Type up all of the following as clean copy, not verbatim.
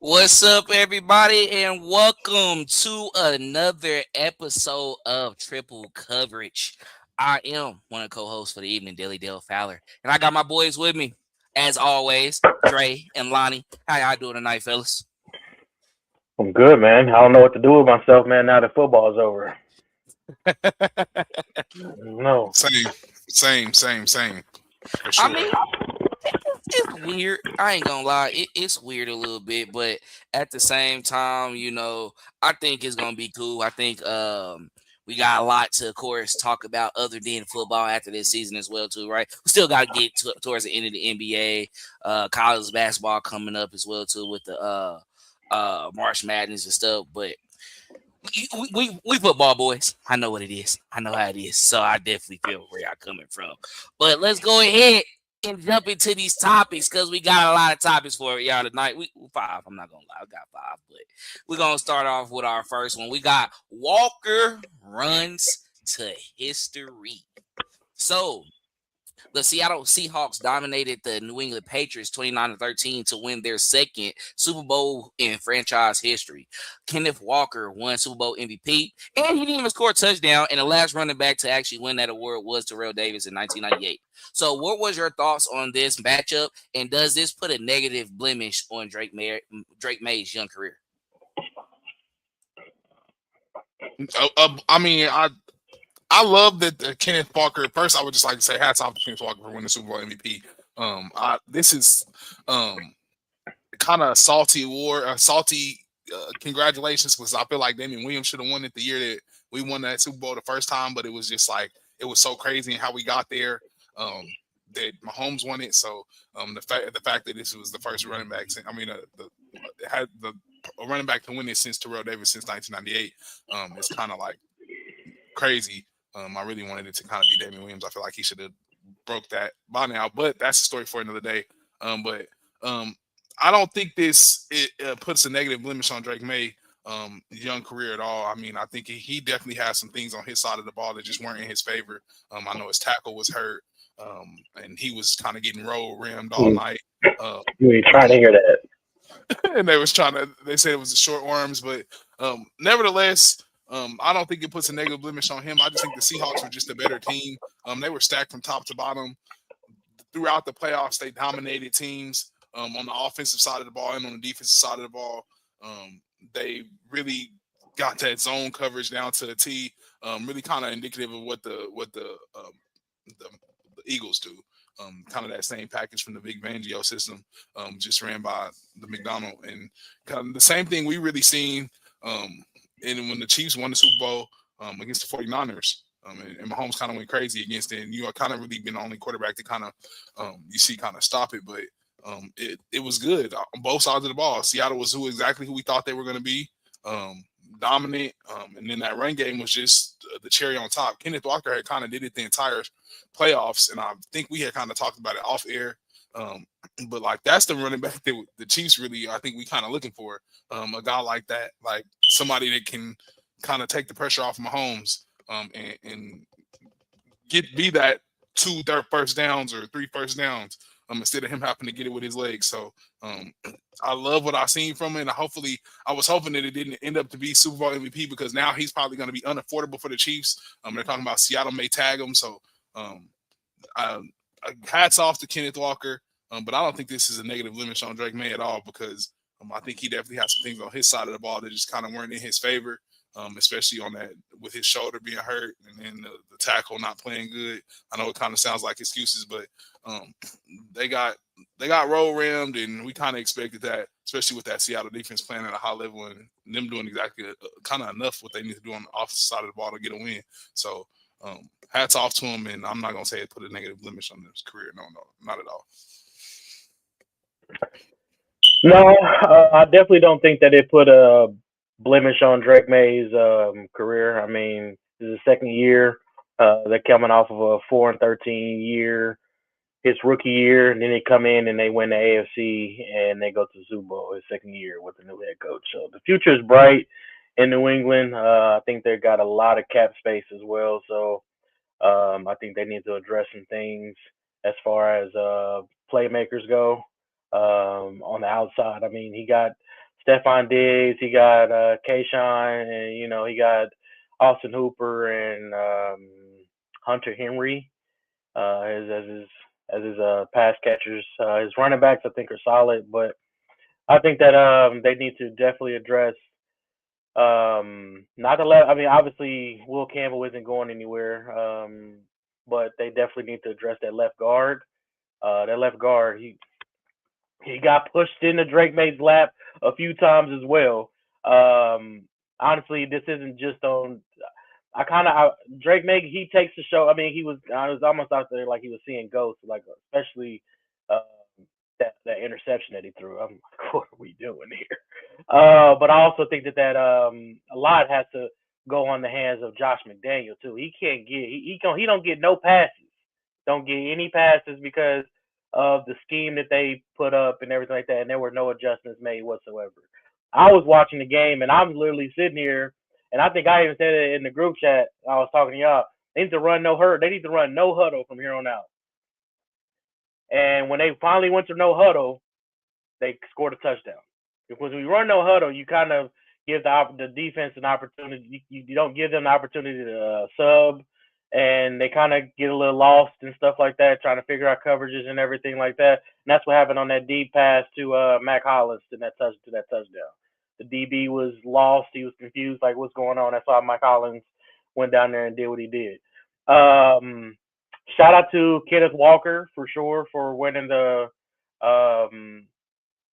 What's up, everybody, and welcome to another episode of Triple Coverage. I am one of the co-hosts for the evening, Daily Dale Fowler, and I got my boys with me, as always, Dre and Lonnie. How y'all doing tonight, fellas? I'm good, man. I don't know what to do with myself, man. Now that football's over, no. Same, same, for I sure. mean, it's weird. I ain't gonna lie, it's weird a little bit, but at the same time, I think it's gonna be cool. I think we got a lot to, of course, talk about other than football after this season as well, too. Right? We still got to get towards the end of the NBA, college basketball coming up as well, too, with the March Madness and stuff. But we football boys. I know what it is. I know how it is. So I definitely feel where y'all coming from. But let's go ahead and jump into these topics because we got a lot of topics for y'all tonight. We five. I'm not gonna lie, I got five, but we're gonna start off with our first one. We got Walker runs to history. So the Seattle Seahawks dominated the New England Patriots 29-13 to win their second Super Bowl in franchise history. Kenneth Walker won Super Bowl MVP, and he didn't even score a touchdown. And the last running back to actually win that award was Terrell Davis in 1998. So, what was your thoughts on this matchup? And does this put a negative blemish on Drake May's young career? I mean, I love that Kenneth Walker. First, I would just like to say hats off to Kenneth Walker for winning the Super Bowl MVP. This is kind of salty award, salty. Congratulations, because I feel like Damian Williams should have won it the year that we won that Super Bowl the first time, but it was just like it was so crazy how we got there. That Mahomes won it, so the fact that this was the first running back, had the a running back to win it since Terrell Davis since 1998. It's kind of like crazy. I really wanted it to kind of be Damian Williams. I feel like he should have broke that by now, but that's a story for another day. But I don't think it puts a negative blemish on Drake May young career at all. I mean, I think he definitely has some things on his side of the ball that just weren't in his favor. I know his tackle was hurt, and he was kind of getting roll rimmed all You night. you ain't I trying to know, hear that. and they said it was the short arms, but nevertheless, I don't think it puts a negative blemish on him. I just think the Seahawks were just a better team. They were stacked from top to bottom throughout the playoffs. They dominated teams on the offensive side of the ball and on the defensive side of the ball. They really got that zone coverage down to a T. Really kind of indicative of what the Eagles do. Kind of that same package from the Big Fangio system, just ran by the McDonald, and kind of the same thing we really seen. And when the Chiefs won the Super Bowl against the 49ers, and Mahomes kind of went crazy against it, and you are kind of really been the only quarterback to kind of you see kind of stop it, but it was good on both sides of the ball. Seattle was exactly who we thought they were going to be. Dominant, and then that run game was just the cherry on top. Kenneth Walker had kind of did it the entire playoffs, and I think we had kind of talked about it off air. Um, but like that's the running back that the Chiefs really, I think we kind of looking for a guy like that, like somebody that can kind of take the pressure off Mahomes, and be that two third first downs or three first downs, instead of him having to get it with his legs. So um, I love what I've seen from him. And hopefully, I was hoping that it didn't end up to be Super Bowl MVP, because now he's probably going to be unaffordable for the Chiefs. They're talking about Seattle may tag him. So um, I, hats off to Kenneth Walker. But I don't think this is a negative limit on Drake May at all, because I think he definitely has some things on his side of the ball that just kind of weren't in his favor, especially on that with his shoulder being hurt and then the tackle not playing good. I know it kind of sounds like excuses, but um, they got roll rammed, and we kind of expected that, especially with that Seattle defense playing at a high level and them doing exactly kind of enough what they need to do on the offensive side of the ball to get a win. So hats off to him, and I'm not gonna say it put a negative blemish on his career. No, not at all. No, I definitely don't think that it put a blemish on Drake May's career. I mean, this is the second year. They're coming off of a 4-13 year, his rookie year, and then they come in and they win the AFC and they go to the Super Bowl his second year with the new head coach. So the future is bright in New England. I think they've got a lot of cap space as well. So I think they need to address some things as far as playmakers go on the outside. I mean, he got Stephon Diggs, he got Kayshawn, and he got Austin Hooper and Hunter Henry as his pass catchers. His running backs I think are solid, but I think that they need to definitely address not the left. I mean, obviously Will Campbell isn't going anywhere, but they definitely need to address that left guard. That left guard, he got pushed into Drake May's lap a few times as well. Honestly, this isn't just on. Drake May, he takes the show. I mean, I was almost out there like he was seeing ghosts, like especially uh, that interception that he threw. I'm like, what are we doing here? But I also think that a lot has to go on the hands of Josh McDaniel too. He can't get he don't get no passes. Don't get any passes because of the scheme that they put up and everything like that, and there were no adjustments made whatsoever. I was watching the game and I'm literally sitting here, and I think I even said it in the group chat. I was talking to y'all. They need to run no hurt. They need to run no huddle from here on out. And when they finally went to no huddle, they scored a touchdown. Because when you run no huddle, you kind of give the defense an opportunity. You don't give them the opportunity to sub, and they kind of get a little lost and stuff like that, trying to figure out coverages and everything like that. And that's what happened on that deep pass to Mac Hollins to that touchdown. The DB was lost. He was confused, like what's going on. That's why Mike Hollins went down there and did what he did. Um, Shout out to Kenneth Walker for sure for winning the um,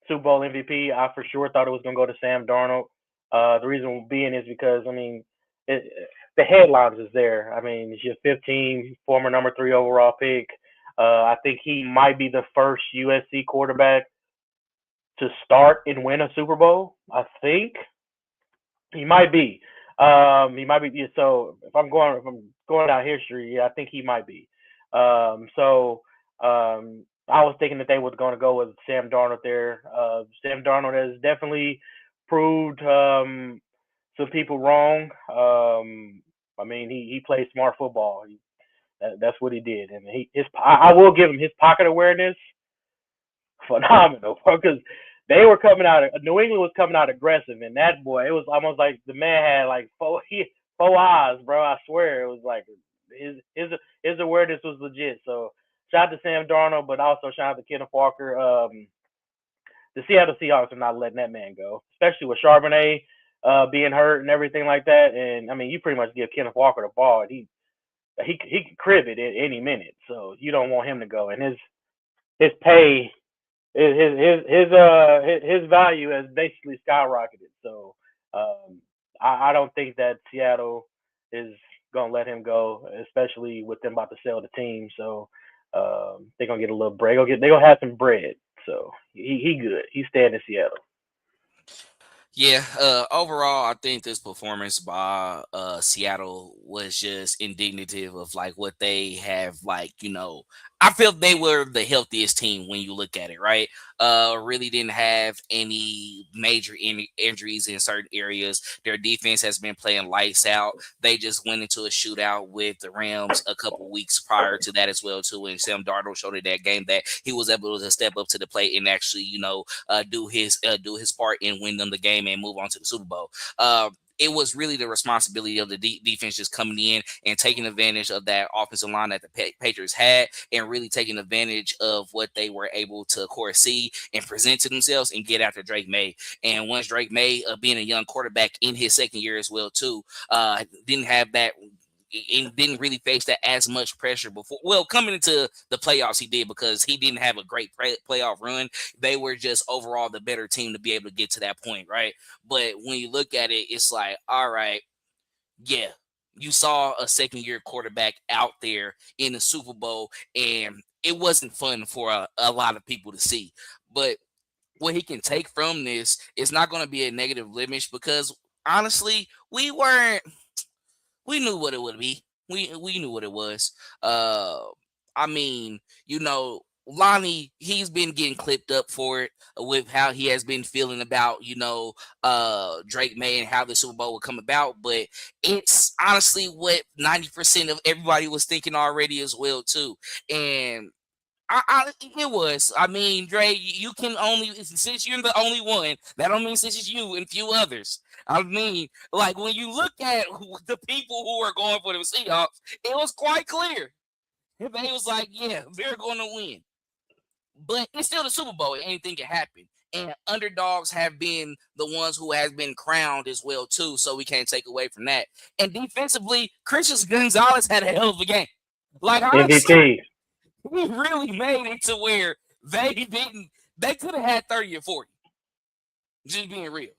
Super Bowl MVP. I for sure thought it was going to go to Sam Darnold. The reason being is because I mean, it, the headlines is there. I mean, he's your 15, former number 3 overall pick. I think he might be the first USC quarterback to start and win a Super Bowl. I think he might be. He might be. Yeah, so if I'm going down history, yeah, I think he might be. So I was thinking that they were going to go with Sam Darnold there. Sam Darnold has definitely proved some people wrong. I mean, he plays smart football. That's what he did, and I will give him his pocket awareness phenomenal because they were coming out. New England was coming out aggressive, and that boy, it was almost like the man had like four eyes, bro. I swear, it was like his awareness was legit. So shout out to Sam Darnold, but also shout out to Kenneth Walker. The Seattle Seahawks are not letting that man go, especially with Charbonnet being hurt and everything like that. And I mean, you pretty much give Kenneth Walker the ball, and he could crib it at any minute. So you don't want him to go, and his pay his value has basically skyrocketed. So I don't think that Seattle is gonna let him go, especially with them about to sell the team. So they're gonna get a little break. They're gonna have some bread. So he good. He's staying in Seattle. Yeah, overall, I think this performance by Seattle was just indicative of like what they have like, I feel they were the healthiest team when you look at it, right? Really didn't have any major injuries in certain areas. Their defense has been playing lights out. They just went into a shootout with the Rams a couple weeks prior to that as well too. And Sam Darnold showed in that game that he was able to step up to the plate and actually, do his part and win them the game and move on to the Super Bowl. It was really the responsibility of the defense just coming in and taking advantage of that offensive line that the Patriots had and really taking advantage of what they were able to, of course, see and present to themselves and get after Drake May. And once Drake May, being a young quarterback in his second year as well, too, didn't have that and didn't really face that as much pressure before. Well, coming into the playoffs, he did because he didn't have a great playoff run. They were just overall the better team to be able to get to that point, right? But when you look at it, it's like, all right, yeah, you saw a second year quarterback out there in the Super Bowl, and it wasn't fun for a lot of people to see. But what he can take from this is not going to be a negative blemish because honestly, we knew what it would be. We knew what it was. I mean, Lonnie, he's been getting clipped up for it with how he has been feeling about, Drake May and how the Super Bowl would come about. But it's honestly what 90% of everybody was thinking already as well, too. And It was. I mean, Dre, you can only since you're the only one. That don't mean since it's you and few others. I mean, like when you look at the people who are going for the Seahawks, it was quite clear. They was like, yeah, they're going to win. But it's still the Super Bowl. Anything can happen. And underdogs have been the ones who has been crowned as well, too. So we can't take away from that. And defensively, Christian Gonzalez had a hell of a game. Like, honestly, he really made it to where they could have had 30 or 40. Just being real.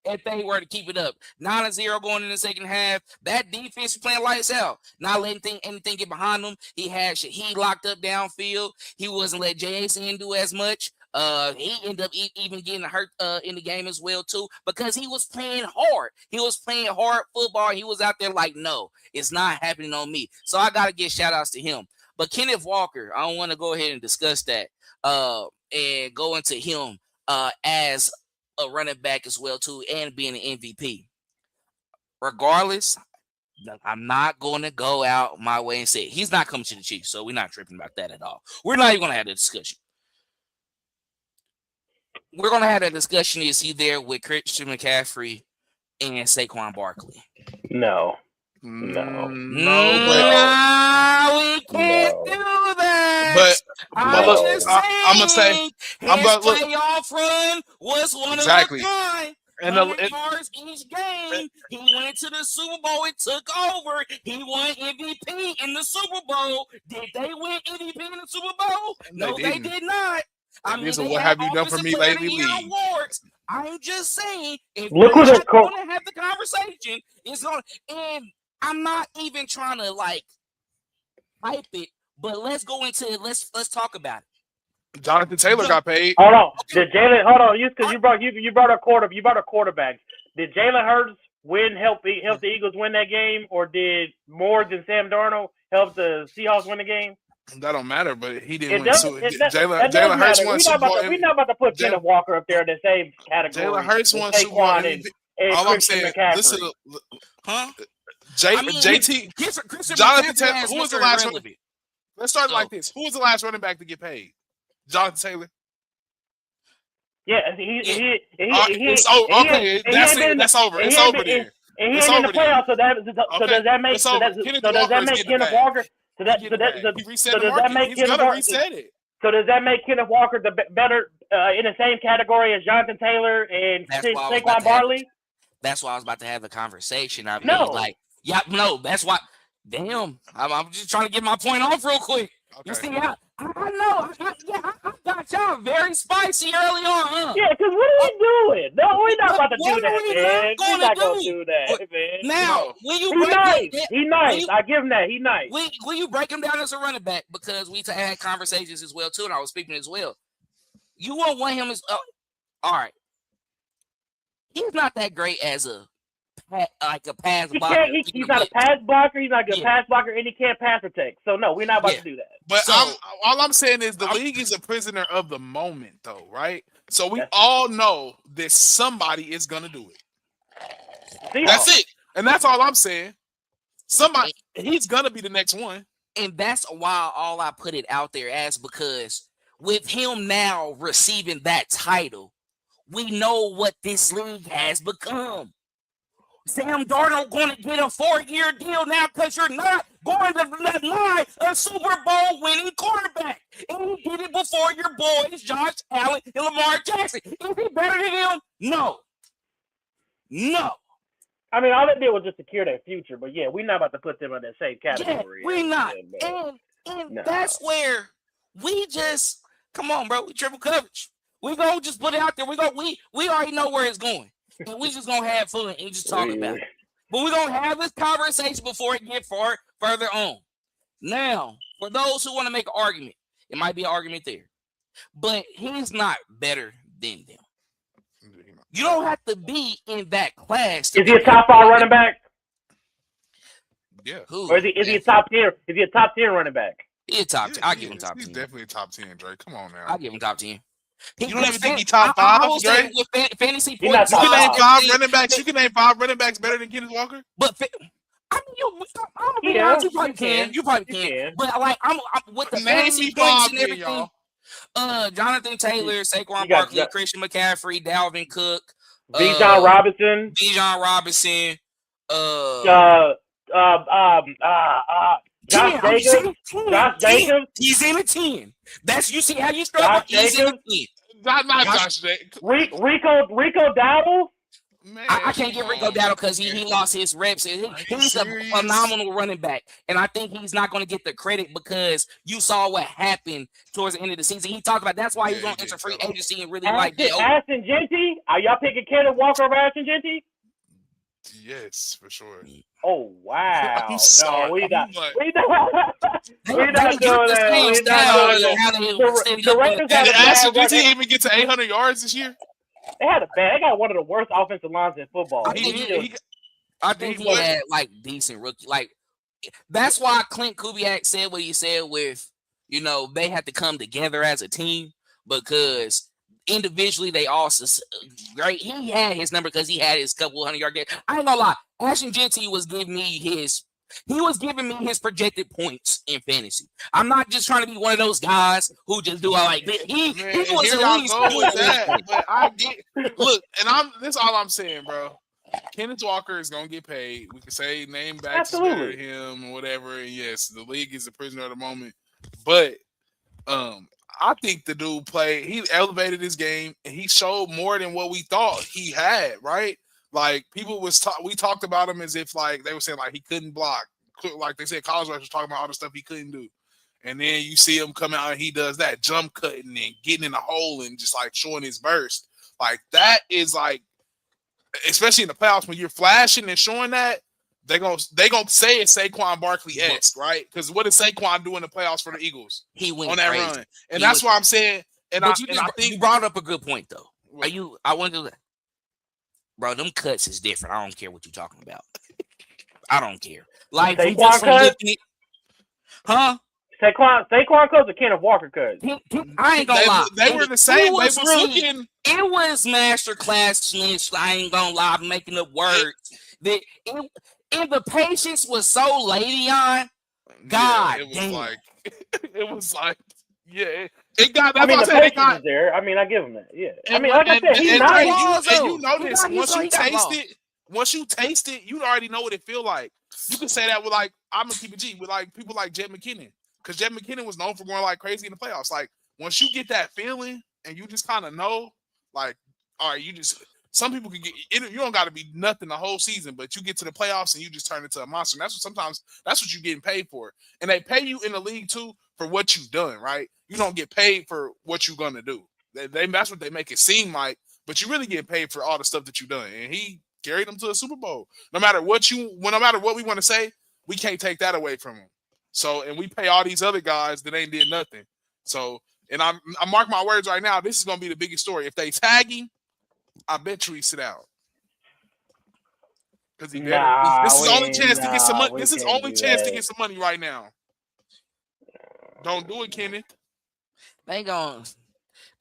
If they were to keep it up. 9-0 going in the second half. That defense was playing lights out. Not letting anything get behind them. He had Shaheed locked up downfield. He wasn't letting JSN do as much. He ended up even getting hurt in the game as well, too, because he was playing hard. He was playing hard football. He was out there like, no, it's not happening on me. So I got to give shout outs to him. But Kenneth Walker, I don't want to go ahead and discuss that and go into him as a running back as well, too, and being an MVP. Regardless, I'm not going to go out my way and say it. He's not coming to the Chiefs, so we're not tripping about that at all. We're not even going to have the discussion. We're going to have that discussion. Is he there with Christian McCaffrey and Saquon Barkley? No. We can't do that. But I'm gonna say, his playoff run was one of a kind. And 100 yards each game. He went to the Super Bowl and took over. He won MVP in the Super Bowl. Did they win MVP in the Super Bowl? No, they did not. I mean, what have you done for me lately? Awards. I'm just saying, if look we're who's going to have the conversation, it's going to, and I'm not even trying to like hype it, but let's go into it. Let's talk about it. Jonathan Taylor got paid. Hold on, did Jalen? Hold on, because you brought a quarterback. Did Jalen Hurts help the Eagles win that game, or did more than Sam Darnold help the Seahawks win the game? That don't matter, but he didn't win. Jalen Hurts won Super Bowl. We're not about to put Kenneth Walker up there in the same category. Jalen Hurts won Super Bowl. All I'm saying, this is JT. Jonathan Taylor. Who was the last one? Let's start like this. Who was the last running back to get paid? Jonathan Taylor. Yeah, it's over. It's over there. And he's in the playoffs, so does that make Kenneth Walker? So does that make Kenneth Walker the better in the same category as Jonathan Taylor and Saquon Barkley? That's why I was about to have the conversation. I mean, that's why. Damn, I'm just trying to get my point off real quick. Okay. You see, I know. I got y'all very spicy early on, huh? Yeah, because what are we doing? No, we're not about to do that, man. We're not going to do that, man. Now, will you He's nice. I give him that. He's nice. Will you break him down as a running back? Because we had conversations as well, too, and I was speaking as well. You won't want him as all right. He's not that great as a pass blocker. He's not a pass blocker. He's not a good pass blocker, and he can't pass protect. So no, we're not about to do that. But all I'm saying is the league is a prisoner of the moment, though, right? So we all know that somebody is gonna do it. That's it, and that's all I'm saying. He's gonna be the next one, and that's why all I put it out there as, because with him now receiving that title, we know what this league has become. Sam Darnold going to get a 4-year deal now because you're not going to deny a Super Bowl winning quarterback. And he did it before your boys, Josh Allen and Lamar Jackson. Is he better than him? No. I mean, all they did was just secure their future. But, yeah, we're not about to put them in that same category. Yeah, we're not. And that's where we just, come on, bro. We triple coverage. We going to just put it out there. We already know where it's going. And we just gonna have fun and just talk about it. But we're gonna have this conversation before it gets further on. Now, for those who want to make an argument, it might be an argument there. But he's not better than them. You don't have to be in that class. Is he a top 5 running back? Yeah. Or is he a top 10? Is he a top 10 running back? He's a top 10. I'll give him top 10. He's definitely a top 10, Dre. Come on now. I'll give him top 10. You don't even think he's top 5, Dre? With fantasy points, you can name 5 running backs. You can name 5 running backs better than Kenneth Walker. But I mean, I'm gonna be Yeah, honest. You probably can. You probably can. But like, I'm with the Name fantasy me points 5 and then, everything. y'all. Jonathan you, Taylor, you Saquon got Barkley, Christian McCaffrey, Dalvin Cook, Bijan uh, Robinson, Bijan Robinson, uh, uh, uh, um, uh, uh, Josh 10. I'm just Jacobs, saying 10. Josh 10. Jacobs, He's in a 10. That's you see how you struggle. Josh He's in a Jacobs, 10. Not Josh, Josh Jacobs. Rico Dowdle. I Man, can't come give Rico on, Dowdle because man. he lost his reps. Are you He's a serious? phenomenal running back, and I think he's not going to get the credit because you saw what happened towards the end of the season. He talked about that's why he Yeah, was he going to enter did free tell him. agency and really like get over. Ashton Genty. Are y'all picking Kenneth Walker over Ashton Genty? Yes, for sure. Oh I'm wow! No, sorry. we I'm not. like, We not. They We not used doing the that. same We not style doing and that. how they were setting The up in the Ravens and had a did past. Ashton bad Did record. he even get to 800 yards this year? They had a bad. They got one of the worst offensive lines in football. I He think did. Still, I think he what? had like decent rookie. Like that's why Clint Kubiak said what he said with they had to come together as a team because individually they also great. He had his number because he had his couple 100-yard game. I ain't gonna lie, Ashton Genty was giving me his projected points in fantasy. I'm not just trying to be one of those guys who just do all like this. He Man, and was here at y'all least go with doing that. anything. But I get look, and this all I'm saying, bro. Kenneth Walker is gonna get paid. We can say name backs is better than him or whatever. And yes, the league is a prisoner of the moment. But I think the dude he elevated his game and he showed more than what we thought he had, right? Like people we talked about him as if like they were saying like he couldn't block. Like they said college was talking about all the stuff he couldn't do. And then you see him come out and he does that jump cutting and getting in the hole and just like showing his burst. Like that is like, especially in the playoffs when you're flashing and showing that, they gonna say it's Saquon Barkley-esque, right? Because what did Saquon do in the playoffs for the Eagles? He went on that crazy. run, and that's why I'm saying. And But I think you brought up a good point though. What? I wonder, bro. Them cuts is different. I don't care what you're talking about. I don't care. Like Saquon cuts, huh? Saquon cuts or Kenneth Walker cuts? I ain't gonna lie. They were the same. They was looking. It was masterclass. I ain't gonna lie. I'm making up words. And the patience was so Le'Veon. God, it was damn. like it was like yeah. It got. I mean, the patience is there. I mean, I give him that. Yeah. I And mean, like I said, he's nice. And you know this. Once you taste it, you already know what it feel like. You can say that with like I'm gonna keep it G with like people like Jed McKinnon, because Jed McKinnon was known for going like crazy in the playoffs. Like once you get that feeling and you just kind of know, like, all right, some people can get you don't got to be nothing the whole season, but you get to the playoffs and you just turn into a monster. And that's what you're getting paid for, and they pay you in the league too for what you've done. Right? You don't get paid for what you're gonna do. That's what they make it seem like, but you really get paid for all the stuff that you've done. And he carried them to a Super Bowl. No matter what we want to say, we can't take that away from him. So, and we pay all these other guys that ain't did nothing. So, and I mark my words right now, this is gonna be the biggest story. If they tag him, I bet you he sit out. Because he better. This is only chance to get some money. This is only chance to get some money right now. Don't do it, Kenneth. They gonna.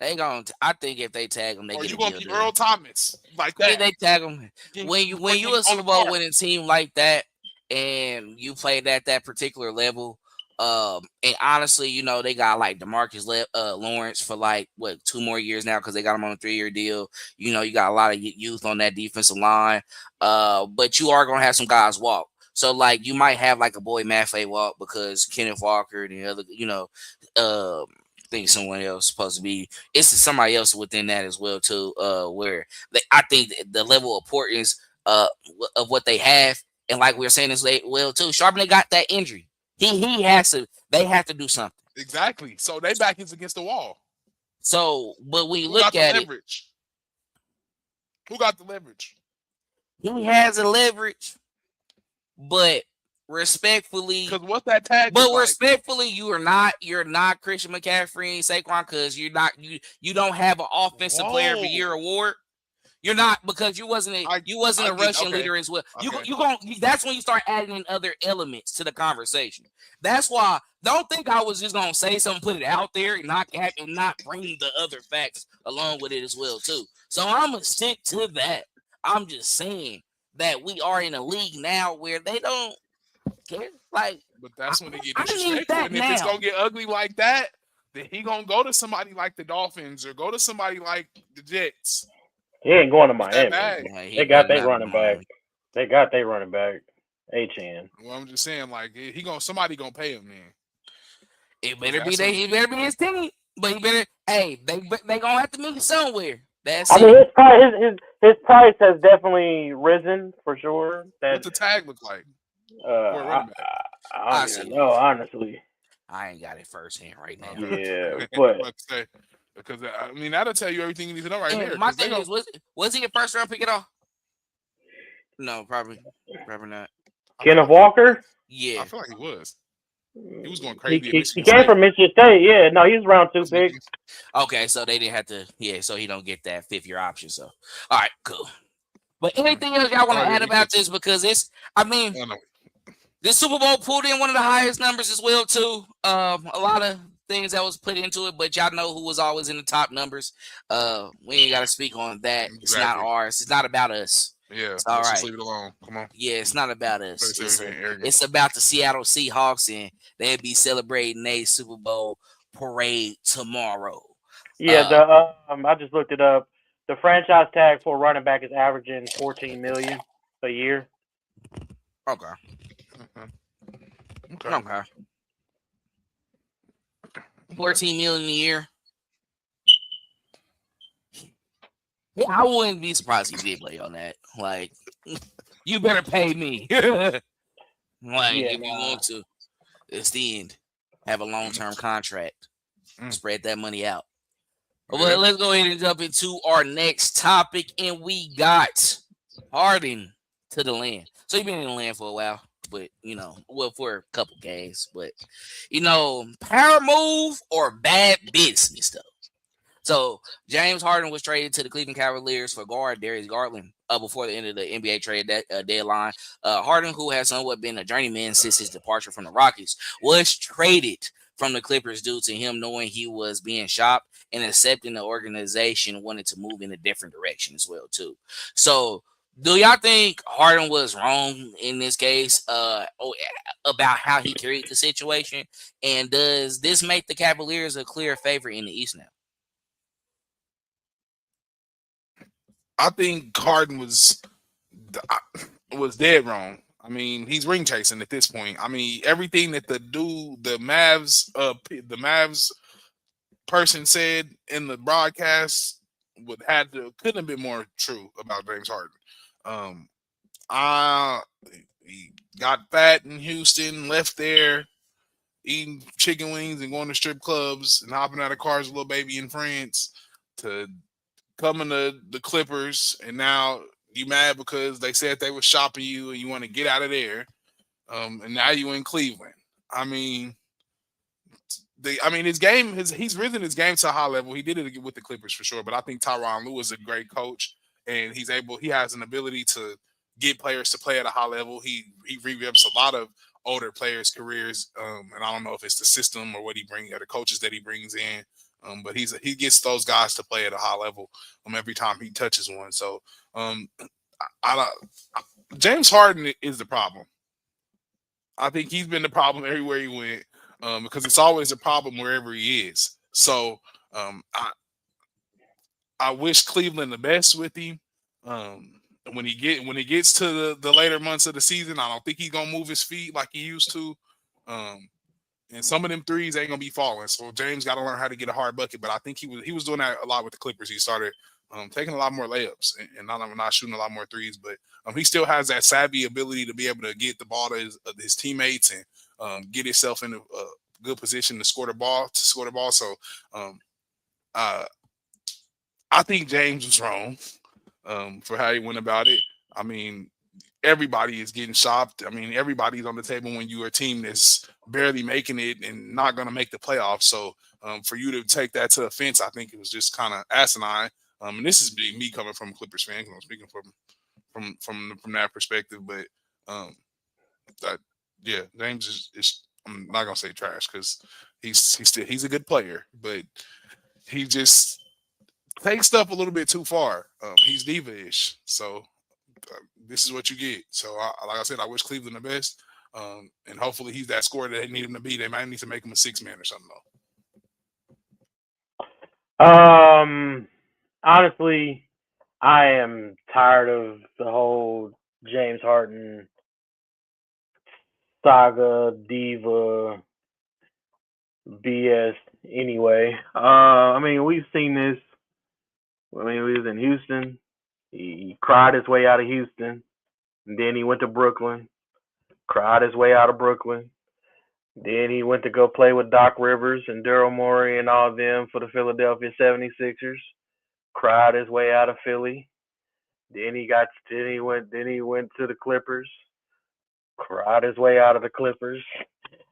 I think if they tag him, they or get you a gonna deal be done. Earl Thomas like that. Yeah, they tag him when you a Super Bowl winning team like that, and you played at that particular level. And honestly, they got like DeMarcus Lawrence for like 2 more years now because they got him on a 3-year deal. You got a lot of youth on that defensive line. But you are gonna have some guys walk. So like you might have like a Boy Maffei walk because Kenneth Walker and the other, I think someone else supposed to be. It's somebody else within that as well too. Where I think the level of importance of what they have, and like we were saying this well too. Charbonnet got that injury. He has to. They have to do something. Exactly. So they back is against the wall. So, but when you look at it, who got the leverage? He has a leverage, but respectfully, because what's that tag? But respectfully, you're not Christian McCaffrey and Saquon because you don't have an offensive player of the year award. You're not because you wasn't a rushing leader as well. Okay. That's when you start adding in other elements to the conversation. That's why don't think I was just gonna say something, put it out there, and not bring the other facts along with it as well too. So I'm gonna stick to that. I'm just saying that we are in a league now where they don't care. Like, But that's when they get I need disrespectful. that And if it's now. gonna get ugly like that, then he gonna go to somebody like the Dolphins or go to somebody like the Jets. He ain't going to Get that Miami. bag. Like, he They got better their not running back. mind. They got their running back. Achan. Well, I'm just saying, like he gonna somebody gonna pay him then. It Because better be that's they. a It better be his team. But he better. Hey, they gonna have to meet somewhere. That's I mean, it. his price has definitely risen for sure. That what the tag look like for a I, running back. I I don't see even it. know honestly. I ain't got it firsthand right now. Okay. Yeah, I'm but about to say because I mean that'll tell you everything you need to know right And there. my Because they thing go. is, was he a first round pick at all? No, probably not. I feel Kenneth like he. Walker, I Yeah. feel like he was. He was going he, crazy at he, he Michigan came State. from Michigan State. Yeah, no, he's round two pick. Okay, so they didn't have to. Yeah, so he don't get that 5th year option. So, all right, cool. But anything else y'all want Oh to yeah, add we about catch it. this? Because it's, I mean, Oh no, this Super Bowl pulled in one of the highest numbers as well too. A lot of things that was put into it, but y'all know who was always in the top numbers. We ain't got to speak on that. It's not exactly. ours. It's not about us. Yeah, It's all let's just right. leave it alone. Come on, Yeah, it's not about us. place everything arrogant. It's about the Seattle Seahawks, and they'll be celebrating a Super Bowl parade tomorrow. Yeah, Uh, I just looked it up. The franchise tag for running back is averaging 14 million a year. okay, Mhm. Okay. okay, 14 million a year. Yeah, I wouldn't be surprised if he did play on that. Like, you better pay me. Like, Yeah, if you nah. want to extend, have a long term contract, Mm, spread that money out. yeah. Well, let's go ahead and jump into our next topic, and we got Harden to the land. So you've been in the land for a while, but well, for a couple games, but power move or bad business though. So James Harden was traded to the Cleveland Cavaliers for guard Darius Garland before the end of the NBA deadline. Harden, who has somewhat been a journeyman since his departure from the Rockets, was traded from the Clippers due to him knowing he was being shopped and accepting the organization wanted to move in a different direction as well too. So do y'all think Harden was wrong in this case about how he carried the situation? And does this make the Cavaliers a clear favorite in the East now? I think Harden was dead wrong. I mean, he's ring chasing at this point. I mean, everything that the Mavs person said in the broadcast couldn't have been more true about James Harden. Um, I he got fat in Houston, left there, eating chicken wings and going to strip clubs and hopping out of cars with little baby in France to coming to the Clippers, and now you mad because they said they were shopping you and you want to get out of there. And now you in Cleveland. I mean, he's risen his game to a high level. He did it with the Clippers for sure, but I think Tyronn Lue is a great coach, and he has an ability to get players to play at a high level. He revamps a lot of older players' careers, and I don't know if it's the system or what he brings or the coaches that he brings in. But he gets those guys to play at a high level every time he touches one. So um, James Harden is the problem. I think he's been the problem everywhere he went because it's always a problem wherever he is. So um, I I wish Cleveland the best with him. When he gets to the later months of the season, I don't think he's gonna move his feet like he used to. Um, and some of them threes ain't gonna be falling. So James got to learn how to get a hard bucket. But I think he was doing that a lot with the Clippers. He started taking a lot more layups and not shooting a lot more threes. But he still has that savvy ability to be able to get the ball to his teammates and get himself in a good position to score the ball. So um, uh, I think James was wrong for how he went about it. I mean, everybody is getting shopped. I mean, everybody's on the table when you're a team that's barely making it and not going to make the playoffs. So for you to take that to offense, I think it was just kind of asinine. And this is me coming from a Clippers fan, 'cause I'm speaking from that perspective. But um, that, yeah, James is I'm not gonna say trash because he's a good player, but he just takes stuff a little bit too far. He's diva-ish, so this is what you get. So, like I said, I wish Cleveland the best. And hopefully he's that scorer that they need him to be. They might need to make him a 6-man or something, though. Um, honestly, I am tired of the whole James Harden saga, diva, BS. Anyway, I mean, we've seen this. I mean, he was in Houston. He cried his way out of Houston, and then he went to Brooklyn. Cried his way out of Brooklyn. Then he went to go play with Doc Rivers and Daryl Morey and all of them for the Philadelphia 76ers. Cried his way out of Philly. Then he went to the Clippers. Cried his way out of the Clippers.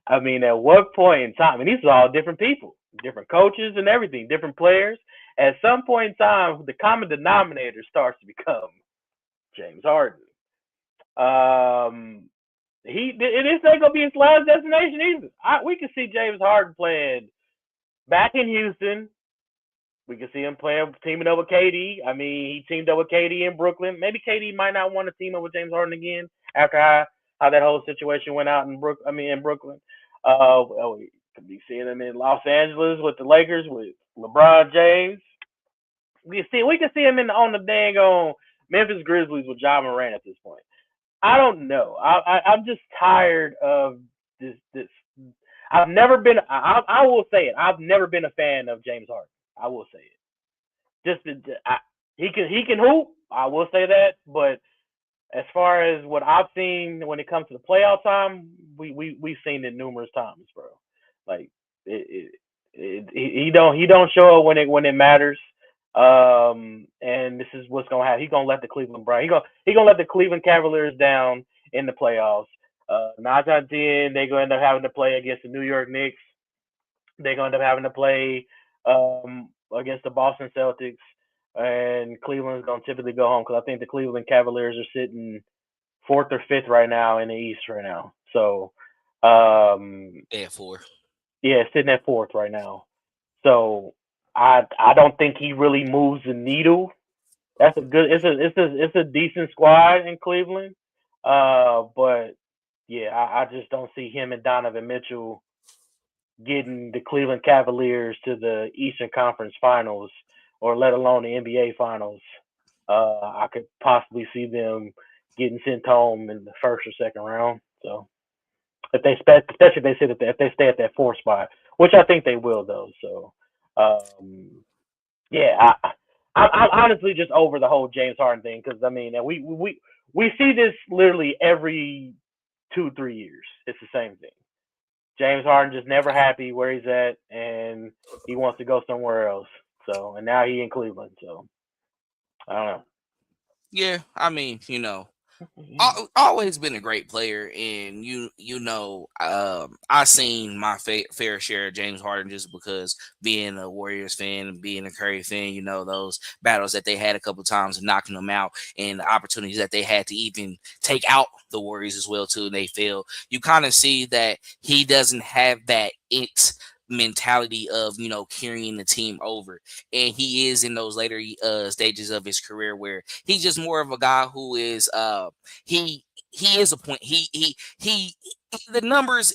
I mean, at what point in time, and these are all different people, different coaches and everything, different players. At some point in time, the common denominator starts to become James Harden. Um, this ain't gonna be his last destination either. We can see James Harden playing back in Houston. We can see him playing teaming up with KD. I mean, he teamed up with KD in Brooklyn. Maybe KD might not want to team up with James Harden again after how that whole situation went out in Brooklyn. We could be seeing him in Los Angeles with the Lakers with LeBron James. We can see him on the dang on Memphis Grizzlies with Ja Morant at this point. I don't know. I'm just tired of this. I've never been. I will say it. I've never been a fan of James Harden. I will say it. He can hoop. I will say that. But as far as what I've seen when it comes to the playoff time, we've seen it numerous times, bro. Like he don't show up when it matters. And this is what's gonna happen. He's gonna let the Cleveland Brown. He gonna let the Cleveland Cavaliers down in the playoffs. 9 out of 10, they're gonna end up having to play against the New York Knicks. They're gonna end up having to play against the Boston Celtics, and Cleveland's gonna typically go home because I think the Cleveland Cavaliers are sitting fourth or fifth right now in the East right now. So, Yeah, 4. yeah, sitting at fourth right now. So I don't think he really moves the needle. That's a good. It's a decent squad in Cleveland. But yeah, I just don't see him and Donovan Mitchell getting the Cleveland Cavaliers to the Eastern Conference Finals, or let alone the NBA Finals. I could possibly see them getting sent home in the first or second round. So especially if they sit if they stay at that fourth spot, which I think they will though. So yeah, I'm honestly just over the whole James Harden thing because I mean we see this literally every 2-3 years. It's the same thing. James Harden just never happy where he's at, and he wants to go somewhere else. So, and now he in Cleveland. So, I don't Yeah, I mean, know. always been a great player, and I seen my fair share of James Harden just because being a Warriors fan and being a Curry fan, those battles that they had a couple times and knocking them out, and the opportunities that they had to even take out the Warriors as well too, and they failed. You kind of see that he doesn't have that mentality of carrying the team over, and he is in those later stages of his career where he's just more of a guy who is he is a point the numbers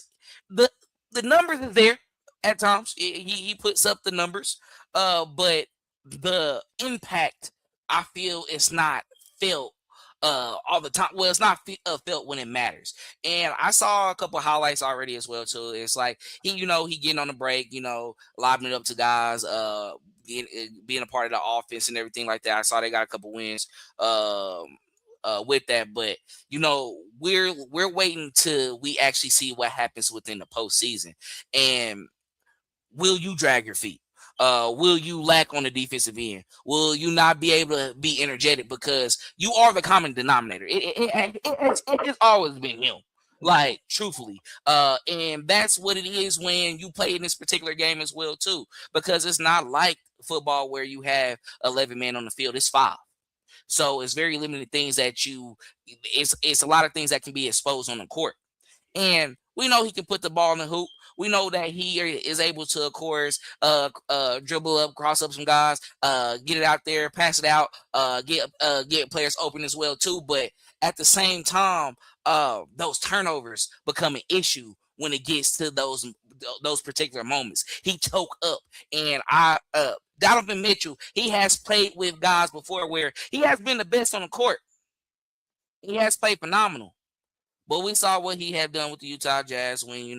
the the numbers are there at times. He puts up the numbers, but the impact, I feel, is not felt all the time. Well, it's not felt when it matters. And I saw a couple highlights already as well too. It's like he getting on the break, lobbing it up to guys, being a part of the offense and everything like that. I saw they got a couple wins with that, but we're waiting till we actually see what happens within the postseason. And will you drag your feet? Will you lack on the defensive end? Will you not be able to be energetic because you are the common denominator? It's always been him. Like, truthfully, and that's what it is when you play in this particular game as well too, because it's not like football where you have 11 men on the field. It's 5. So it's very limited things that it's a lot of things that can be exposed on the court. And we know he can put the ball in the hoop. We know that he is able to, of course, dribble up, cross up some guys, get it out there, pass it out, get players open as well too. But at the same time, those turnovers become an issue when it gets to those particular moments. He choke up, and Donovan Mitchell, he has played with guys before where he has been the best on the court. He has played phenomenal. But we saw what he had done with the Utah Jazz when he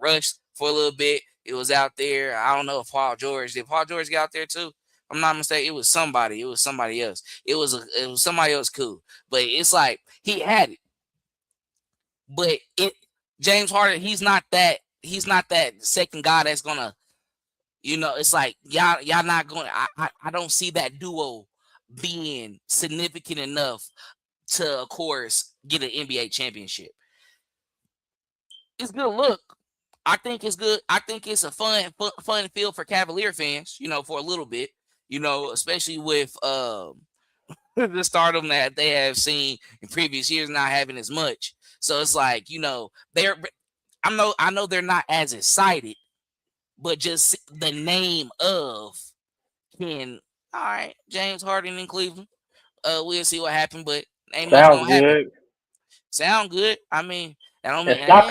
rushed for a little bit. It was out there. I don't know if Paul George did. Paul George get out there too. I'm not mistaken. It was somebody. It was somebody else. It was somebody else cool. But it's like he had it. But James Harden, he's not that. He's not that second guy that's gonna. It's like y'all not gonna. I don't see that duo being significant enough to, of course, get an NBA championship. It's good look. I think it's good. I think it's a fun field for Cavalier fans, for a little bit, especially with the stardom that they have seen in previous years not having as much. So it's like, I know they're not as excited, but just the name of all right, James Harden in Cleveland. We'll see what happens, but ain't much Sounds gonna happen. good. Sound good? I mean, I don't And mean stop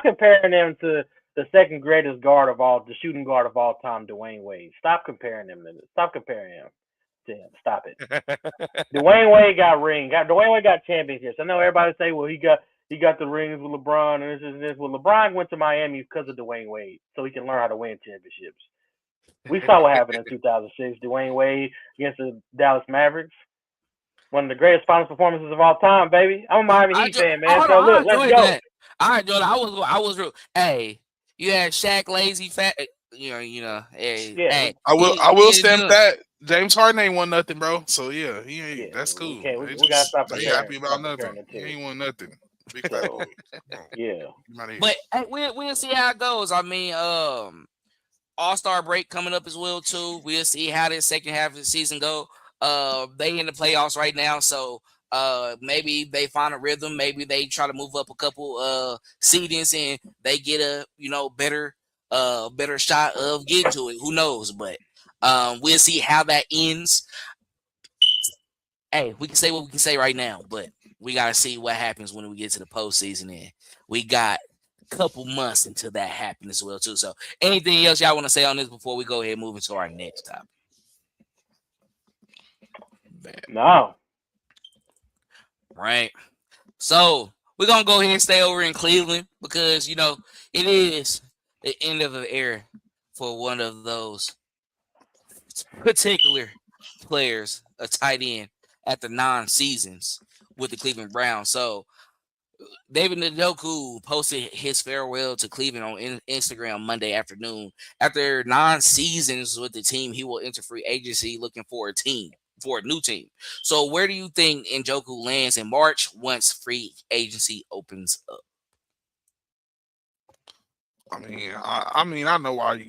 comparing them to the second greatest guard of all, the shooting guard of all time, Dwayne Wade. Stop comparing him to him. Stop it. Dwayne Wade got rings. Dwayne Wade got championships. I know everybody say, well, he got the rings with LeBron and this and this. Well, LeBron went to Miami because of Dwayne Wade, so he can learn how to win championships. We saw what happened in 2006. Dwayne Wade against the Dallas Mavericks. One of the greatest finals performances of all time, baby. I'm a Miami Heat fan, man. So look, let's go. That. All right, Jordan. I was real. Hey, you had Shaq lazy fat. Hey, Yeah, hey. I will stamp that. James Harden ain't won nothing, bro. So yeah, he ain't. Yeah, that's cool. we gotta stop They comparing. happy about nothing. He ain't won nothing. Big fat boy. Yeah. But hey, we'll see how it goes. I mean, All-Star break coming up as well too. We'll see how this second half of the season go. They in the playoffs right now, so maybe they find a rhythm. Maybe they try to move up a couple seedings and they get a better shot of getting to it. Who knows? But we'll see how that ends. Hey, we can say what we can say right now, but we gotta see what happens when we get to the postseason. And we got a couple months until that happens as well too. So, anything else y'all want to say on this before we go ahead and move into our next topic? No. Right. So we're gonna go ahead and stay over in Cleveland because it is the end of an era for one of those particular players, a tight end at the 9 seasons with the Cleveland Browns. So David Njoku posted his farewell to Cleveland on Instagram Monday afternoon. After 9 seasons with the team, he will enter free agency looking for a new team. So where do you think Njoku lands in March once free agency opens up? I mean, I know why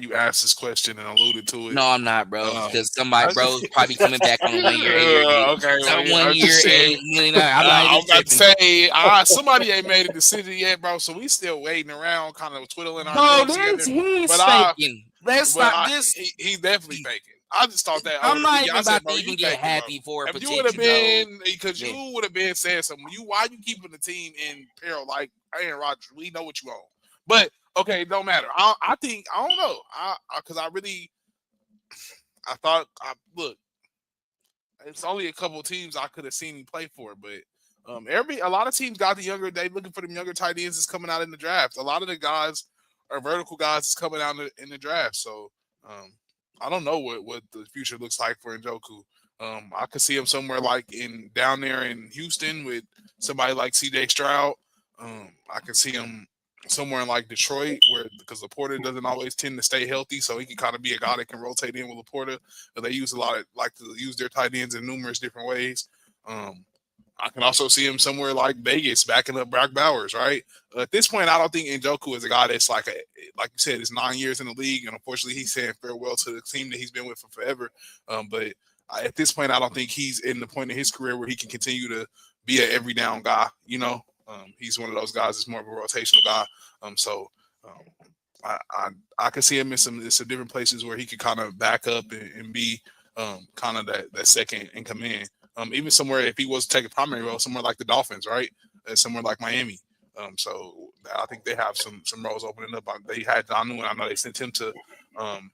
you asked this question and alluded to it. No, I'm not, bro. Because somebody, bro's probably coming back on a 1 year, 8 year deal. Okay, well, 1 year, $8 million. I'm not I'm even about to say somebody ain't made a decision yet, bro. So we still waiting around, kind of twiddling our thumbs together. He's faking. Let's stop this. He's definitely faking. I just thought that. I'm not even about to even get happy for a potential. You would have been, because you would have been saying something. Why you keeping the team in peril like Aaron Rodgers? We know what you own, but. Okay, don't matter. I think I don't know. Because I thought look, it's only a couple of teams I could have seen him play for, but a lot of teams got they looking for them younger tight ends that's coming out in the draft. A lot of the guys are vertical guys that's coming out in the draft. So I don't know what the future looks like for Njoku. I could see him somewhere like down there in Houston with somebody like CJ Stroud. I can see him somewhere in like Detroit, because Laporta doesn't always tend to stay healthy, so he can kind of be a guy that can rotate in with Laporta. But they like to use their tight ends in numerous different ways. I can also see him somewhere like Vegas backing up Brock Bowers, right? At this point, I don't think Njoku is a guy that's like you said, it's 9 years in the league, and unfortunately, he's saying farewell to the team that he's been with for forever. But at this point, I don't think he's in the point in his career where he can continue to be an every down guy, He's one of those guys that's more of a rotational guy. So um, I can see him in some different places where he could kind of back up and be kind of that second in command. Even somewhere if he was to take a primary role, somewhere like the Dolphins, right? Somewhere like Miami. So I think they have some roles opening up. They had Donu, and I know they um,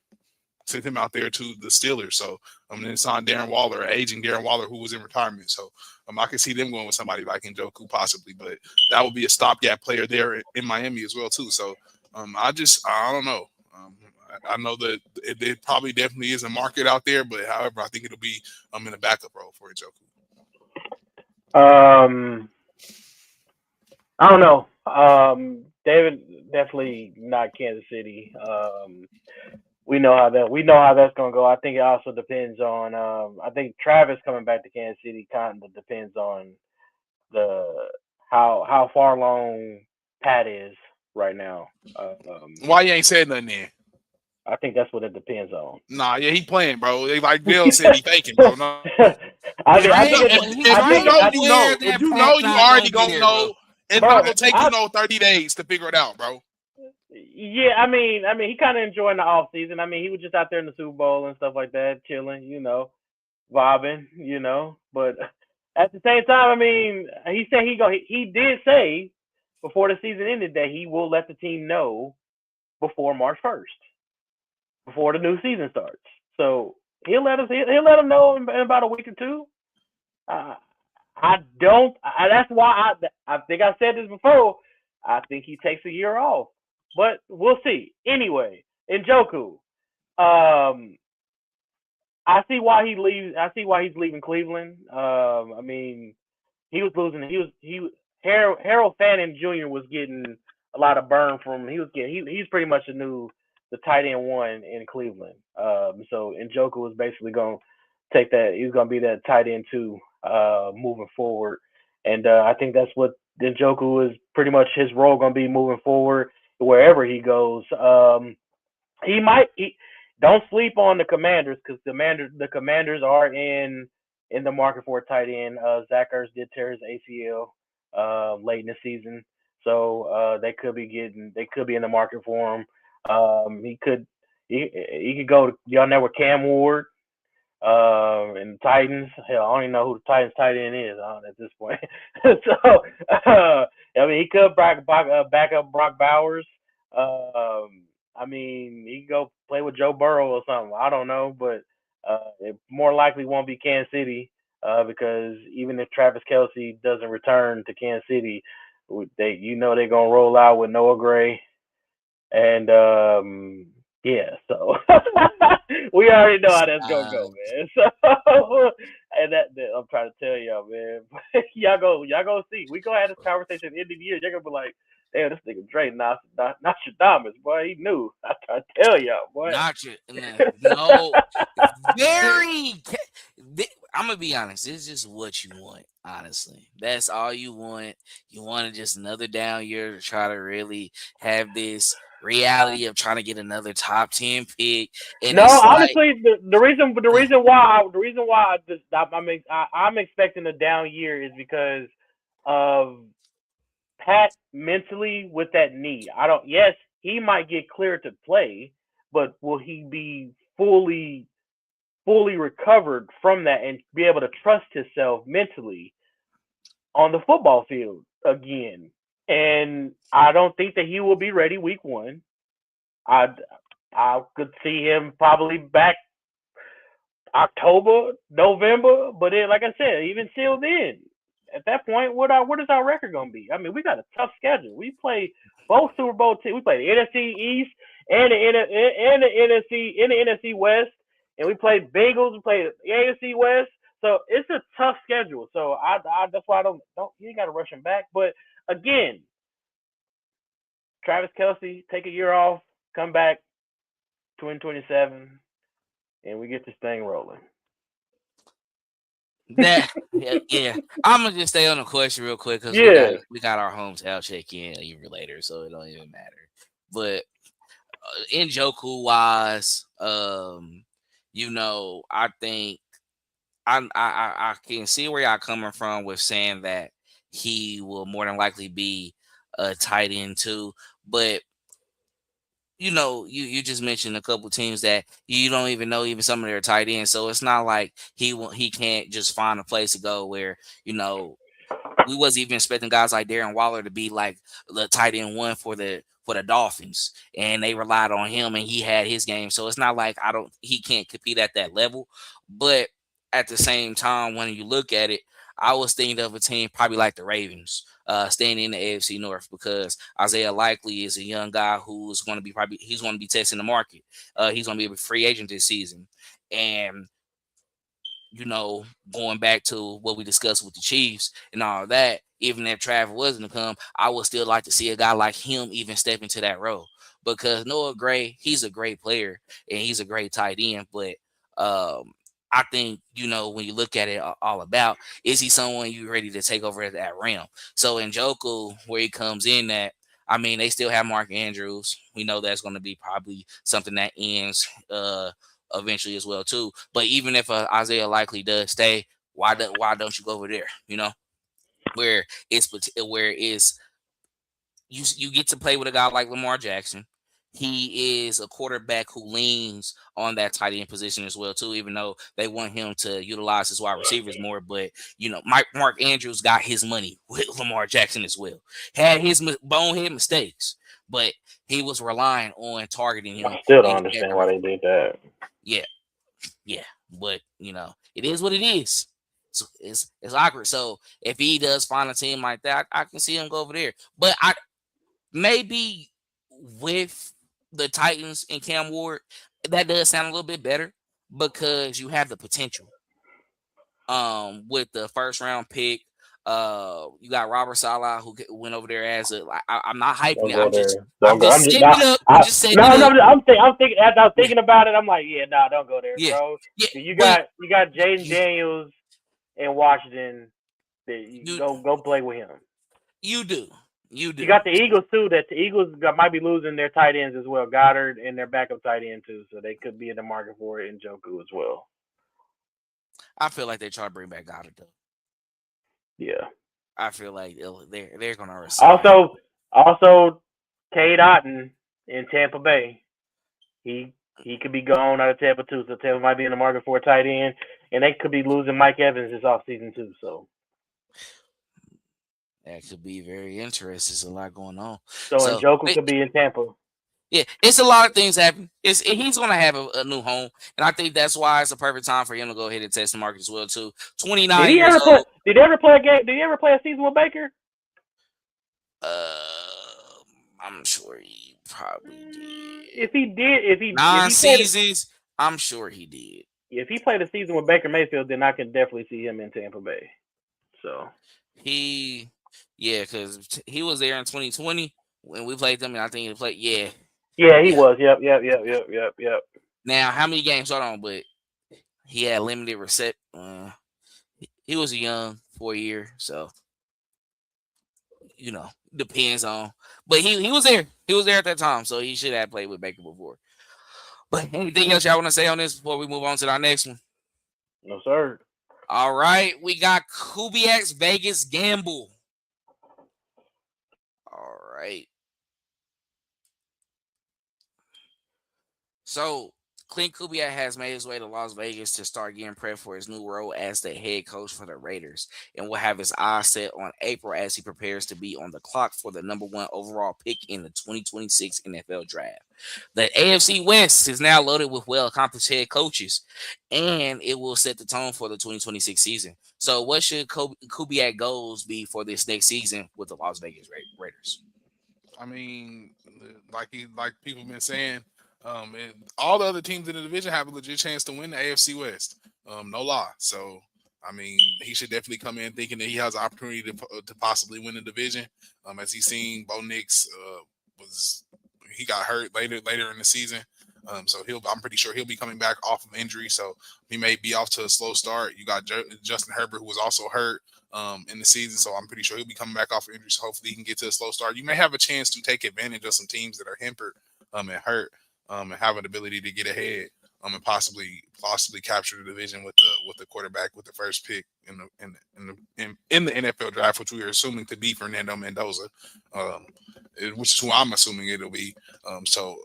sent him out there to the Steelers. So then signed Darren Waller, aging Darren Waller, who was in retirement. So I can see them going with somebody like Njoku possibly, but that would be a stopgap player there in Miami as well too. So I don't know. I know that it probably definitely is a market out there, but however, I think it'll be in a backup role for Njoku. Um, I don't know. David definitely not Kansas City. We know how that's gonna go. I think it also depends on. I think Travis coming back to Kansas City kind of depends on the how far along Pat is right now. Why you ain't said nothing then? I think that's what it depends on. Nah, yeah, he playing, bro. Like Bill said, he faking, bro. No, I if think you I Right? know, think it. He's if I you think right. know, I you Aware know. that If you know, Pat's you not already gonna be gonna there, bro. know. It's bro. not gonna take I you no 30 days to figure it out, bro. Yeah, I mean, he kind of enjoying the off season. I mean, he was just out there in the Super Bowl and stuff like that, chilling, vibing, But at the same time, I mean, he said he did say before the season ended that he will let the team know before March 1st, before the new season starts. So he'll let them know in about a week or two. Uh, I don't. That's why I think I said this before. I think he takes a year off, but we'll see. Anyway, Njoku, um, I see why he leaves. I see why he's leaving Cleveland. I mean, he was losing. Harold Fannin Jr. was getting a lot of burn from. He's pretty much the tight end one in Cleveland. So Njoku was basically going to take that. He's going to be that tight end two moving forward, and I think that's what Njoku is pretty much his role going to be moving forward wherever he goes. He might. Don't sleep on the Commanders because the Commanders are in the market for a tight end. Zach Ertz did tear his ACL late in the season, so they could be in the market for him. He could go to y'all know where Cam Ward and the Titans. Hell, I don't even know who the Titans tight end is at this point. So I mean, he could back up Brock Bowers. I mean, he could go play with Joe Burrow or something. I don't know, but it more likely won't be Kansas City because even if Travis Kelsey doesn't return to Kansas City, they're gonna roll out with Noah Gray and yeah, so we already know how that's gonna go, man. So and that I'm trying to tell y'all, man. y'all go see. We gonna have this conversation at the end of the year. You're gonna be like, damn, this nigga Dre Nostradamus, boy. He knew. I try to tell y'all, boy. Not your no. Very. I'm gonna be honest. It's just what you want. Honestly, that's all you want. You wanted just another down year to try to really have this reality of trying to get another top 10 pick, and No, it's like, honestly, the reason why I'm expecting a down year is because of Pat mentally with that knee. I don't. Yes, he might get cleared to play, but will he be fully recovered from that and be able to trust himself mentally on the football field again? And I don't think that he will be ready week one. I I could see him probably back October, November, but then, like I said, even still then, at that point, what is our record gonna be? I mean, we got a tough schedule. We play both Super Bowl teams. We play the NFC East and the NFC West, and we play Bengals. We play the AFC West. So it's a tough schedule. So I that's why I don't you ain't got to rush him back. But again, Travis Kelsey take a year off, come back 2027, and we get this thing rolling. that. Yeah, yeah. I'm gonna just stay on the question real quick because we got Yeah. we got our hometown check in even later, so it don't even matter. But in Joku wise, I think I can see where y'all coming from with saying that he will more than likely be a tight end too. But you just mentioned a couple teams that you don't even know even some of their tight ends. So it's not like he can't just find a place to go where we wasn't even expecting guys like Darren Waller to be like the tight end one for the Dolphins, and they relied on him, and he had his game. So it's not like he can't compete at that level. But at the same time, when you look at it, I was thinking of a team probably like the Ravens, staying in the AFC North, because Isaiah Likely is a young guy who's going to be he's going to be testing the market. He's going to be a free agent this season, and going back to what we discussed with the Chiefs and all that, even if Travis wasn't to come, I would still like to see a guy like him even step into that role, because Noah Gray, he's a great player and he's a great tight end. But I think, when you look at it all about, is he someone you ready to take over at that realm? So in Njoku, where he comes in at, I mean, they still have Mark Andrews. We know that's going to be probably something that ends eventually as well too. But even if Isaiah Likely does stay, why don't you go over there? Where it's you get to play with a guy like Lamar Jackson. He is a quarterback who leans on that tight end position as well too, even though they want him to utilize his wide receivers more. But Mark Andrews got his money with Lamar Jackson as well. Had his bonehead mistakes, but he was relying on targeting him I still don't and get that understand why growth. they did that. Yeah, yeah, but it is what it is. It's awkward. So if he does find a team like that, I can see him go over there. But I maybe with the Titans and Cam Ward, that does sound a little bit better, because you have the potential. With the first round pick, you got Robert Salah, who went over there as I'm not hyping Don't it. go I'm just there. I'm Don't go. just I'm just setting not. it up. I'm I just setting no it no. up. I'm thinking as I was Yeah, thinking about it. I'm like, yeah, nah, don't go there, yeah, bro. yeah. You But got Jaden Daniels in Washington. That you you go play with him. you do. You You do. got the Eagles too. That the Eagles might be losing their tight ends as well, Goddard and their backup tight end too. So they could be in the market for it in Njoku as well. I feel like they try to bring back Goddard though. Yeah. I feel like they're gonna resign. Also, Cade Otton in Tampa Bay. He could be gone out of Tampa too. So Tampa might be in the market for a tight end, and they could be losing Mike Evans this offseason too. So That could be very interesting. There's a lot going on. and So Njoku could be in Tampa. yeah, it's a lot of things happening. He's gonna have a new home, and I think that's why it's a perfect time for him to go ahead and test the market as well too. 29 years old. Did he ever play a game? Did he ever play a season with Baker? I'm sure he probably If did. he did, Nine seasons. I'm sure he did. if he played a season with Baker Mayfield, then I can definitely see him in Tampa Bay. So He, yeah, because he was there in 2020 when we played them, and I think he played. Yeah, yeah, he yeah. was. Yep. Now, how many games? Hold on, but he had limited reset. He was young for a year, so depends on. But he was there. He was there at that time, so he should have played with Baker before. But anything else y'all want to say on this before we move on to our next one? No sir. All right, we got Kubiak's Vegas Gamble. All right. So Clint Kubiak has made his way to Las Vegas to start getting prepped for his new role as the head coach for the Raiders, and will have his eyes set on April as he prepares to be on the clock for the number one overall pick in the 2026 NFL Draft. The AFC West is now loaded with well-accomplished head coaches, and it will set the tone for the 2026 season. So, what should Kubiak goals be for this next season with the Las Vegas Raiders? I mean, like people been saying, all the other teams in the division have a legit chance to win the AFC West. No lie. So, I mean, he should definitely come in thinking that he has an opportunity to possibly win the division. As he's seen, Bo Nix he got hurt later in the season. So I'm pretty sure he'll be coming back off of injury. So he may be off to a slow start. You got Justin Herbert, who was also hurt in the season. So I'm pretty sure he'll be coming back off of injury. So hopefully he can get to a slow start. You may have a chance to take advantage of some teams that are hampered and hurt and have an ability to get ahead. and possibly capture the division with the quarterback with the first pick in the NFL draft, which we are assuming to be Fernando Mendoza, which is who I'm assuming it'll be. So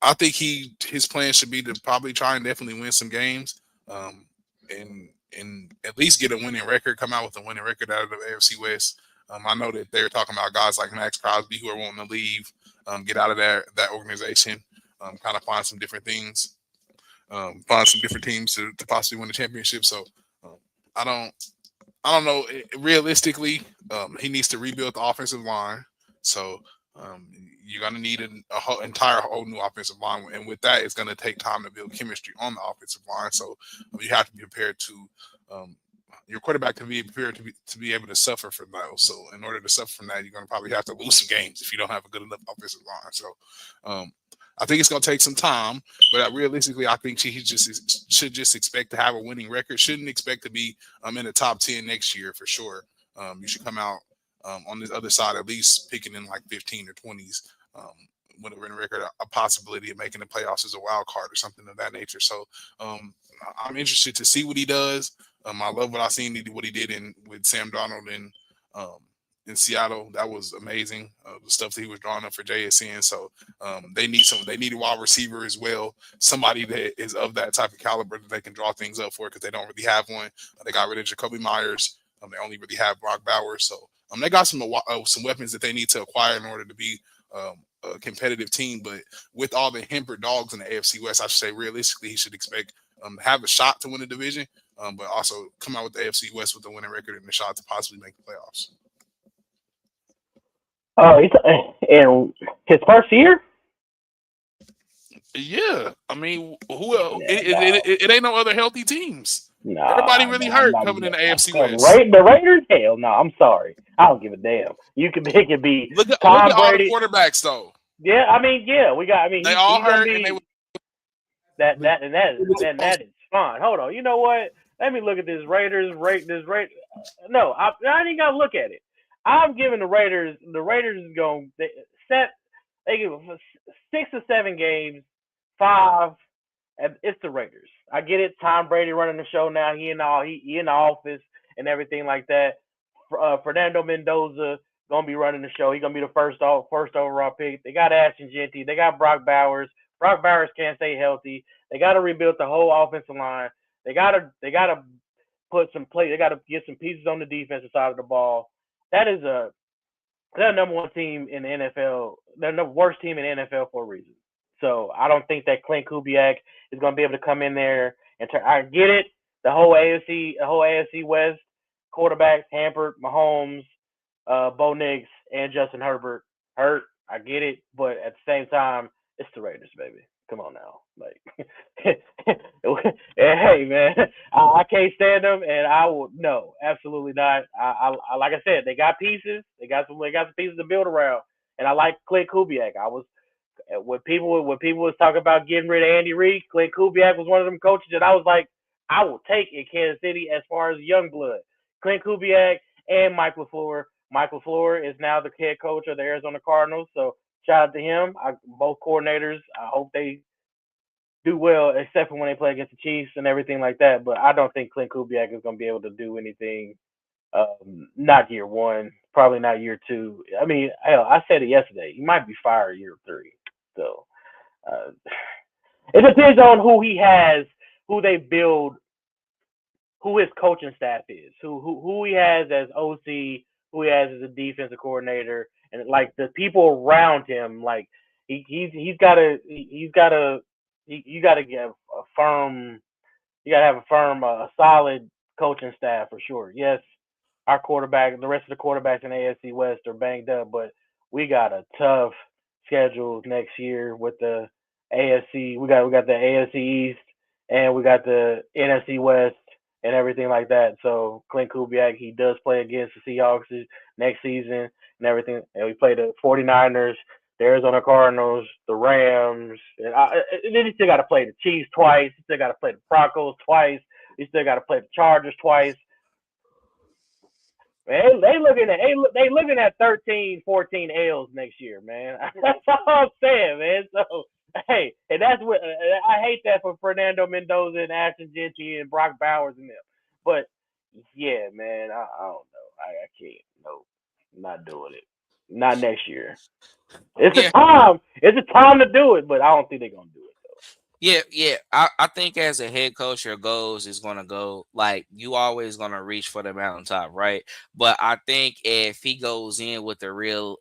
I think his plan should be to probably try and definitely win some games, and at least get a winning record, come out with a winning record out of the AFC West. I know that they're talking about guys like Max Crosby who are wanting to leave, get out of that organization, kind of find some different things, find some different teams to possibly win the championship. So I don't know. Realistically, he needs to rebuild the offensive line. So you're going to need a whole new offensive line, and with that, it's going to take time to build chemistry on the offensive line. So you have to be prepared to your quarterback to be prepared to be able to suffer from those. So in order to suffer from that, you're going to probably have to lose some games if you don't have a good enough offensive line. So I think it's going to take some time, but realistically, I think he should just expect to have a winning record. Shouldn't expect to be in the top 10 next year for sure. You should come out on this other side at least picking in like 15 or 20s. With a winning record, a possibility of making the playoffs as a wild card or something of that nature. So I'm interested to see what he does. I love what I seen what he did with Sam Darnold in Seattle. That was amazing. The stuff that he was drawing up for JSN. So they need a wide receiver as well. Somebody that is of that type of caliber that they can draw things up for because they don't really have one. They got rid of Jacoby Myers. They only really have Brock Bowers. So they got some weapons that they need to acquire in order to be a competitive team. But with all the hampered dogs in the AFC West, I should say realistically he should expect have a shot to win the division, but also come out with the AFC West with a winning record and a shot to possibly make the playoffs. Oh, he's in his first year. Yeah, I mean, who else? It ain't no other healthy teams. Nah, everybody really hurt coming in the AFC West. The Raiders? Hell no, I'm sorry. I don't give a damn. It could be look at Tom all Brady. The quarterbacks though. Yeah, I mean, we got. I mean, they all hurt, and that is fine. Hold on, you know what? Let me look at this Raiders. No, I ain't gotta look at it. I'm giving the Raiders. The Raiders is going to set. They give 6 or 7 games, 5. It's the Raiders. I get it. Tom Brady running the show now. He in the office and everything like that. Fernando Mendoza gonna be running the show. He's gonna be the first overall pick. They got Ashton Genty. They got Brock Bowers. Brock Bowers can't stay healthy. They got to rebuild the whole offensive line. They gotta put some play. They gotta get some pieces on the defensive side of the ball. They're the number 1 team in the NFL. They're the worst team in the NFL for a reason. So I don't think that Clint Kubiak is going to be able to come in there and turn. I get it. The whole AFC West quarterbacks hampered. Mahomes, Bo Nix, and Justin Herbert hurt. I get it, but at the same time, it's the Raiders, baby. Come on now, hey man, I can't stand them, and I will no, absolutely not. I like I said, they got pieces. They got some pieces to build around, and I like Clint Kubiak. When people was talking about getting rid of Andy Reid, Clint Kubiak was one of them coaches that I was like, I will take in Kansas City as far as young blood. Clint Kubiak and Mike LaFleur. Mike LaFleur is now the head coach of the Arizona Cardinals, so shout out to him. Both coordinators, I hope they do well, except for when they play against the Chiefs and everything like that. But I don't think Clint Kubiak is going to be able to do anything. Not year 1, probably not year 2. I mean, hell, I said it yesterday. He might be fired year 3. So it depends on who he has, who they build, who his coaching staff is, who he has as OC, who he has as a defensive coordinator, and like the people around him. Like you gotta get a firm, a solid coaching staff for sure. Yes, our quarterback, the rest of the quarterbacks in AFC West are banged up, but we got a tough schedule next year with the AFC. We got the AFC East and we got the NFC West and everything like that. So Clint Kubiak, he does play against the Seahawks next season and everything. And we play the 49ers, the Arizona Cardinals, the Rams. And then you still got to play the Chiefs twice. You still got to play the Broncos twice. You still got to play the Chargers twice. Man, they looking at 13, 14 L's next year, man. That's all I'm saying, man. So hey, And that's what I hate that for Fernando Mendoza and Ashton Genty and Brock Bowers and them. But yeah, man, I don't know. I can't. No, not doing it. Not next year. It's a Yeah, time. It's a time to do it, but I don't think they're gonna do it yeah. I think as a head coach, your goals is gonna go like you always gonna reach for the mountaintop, right? But I think if he goes in with the realistic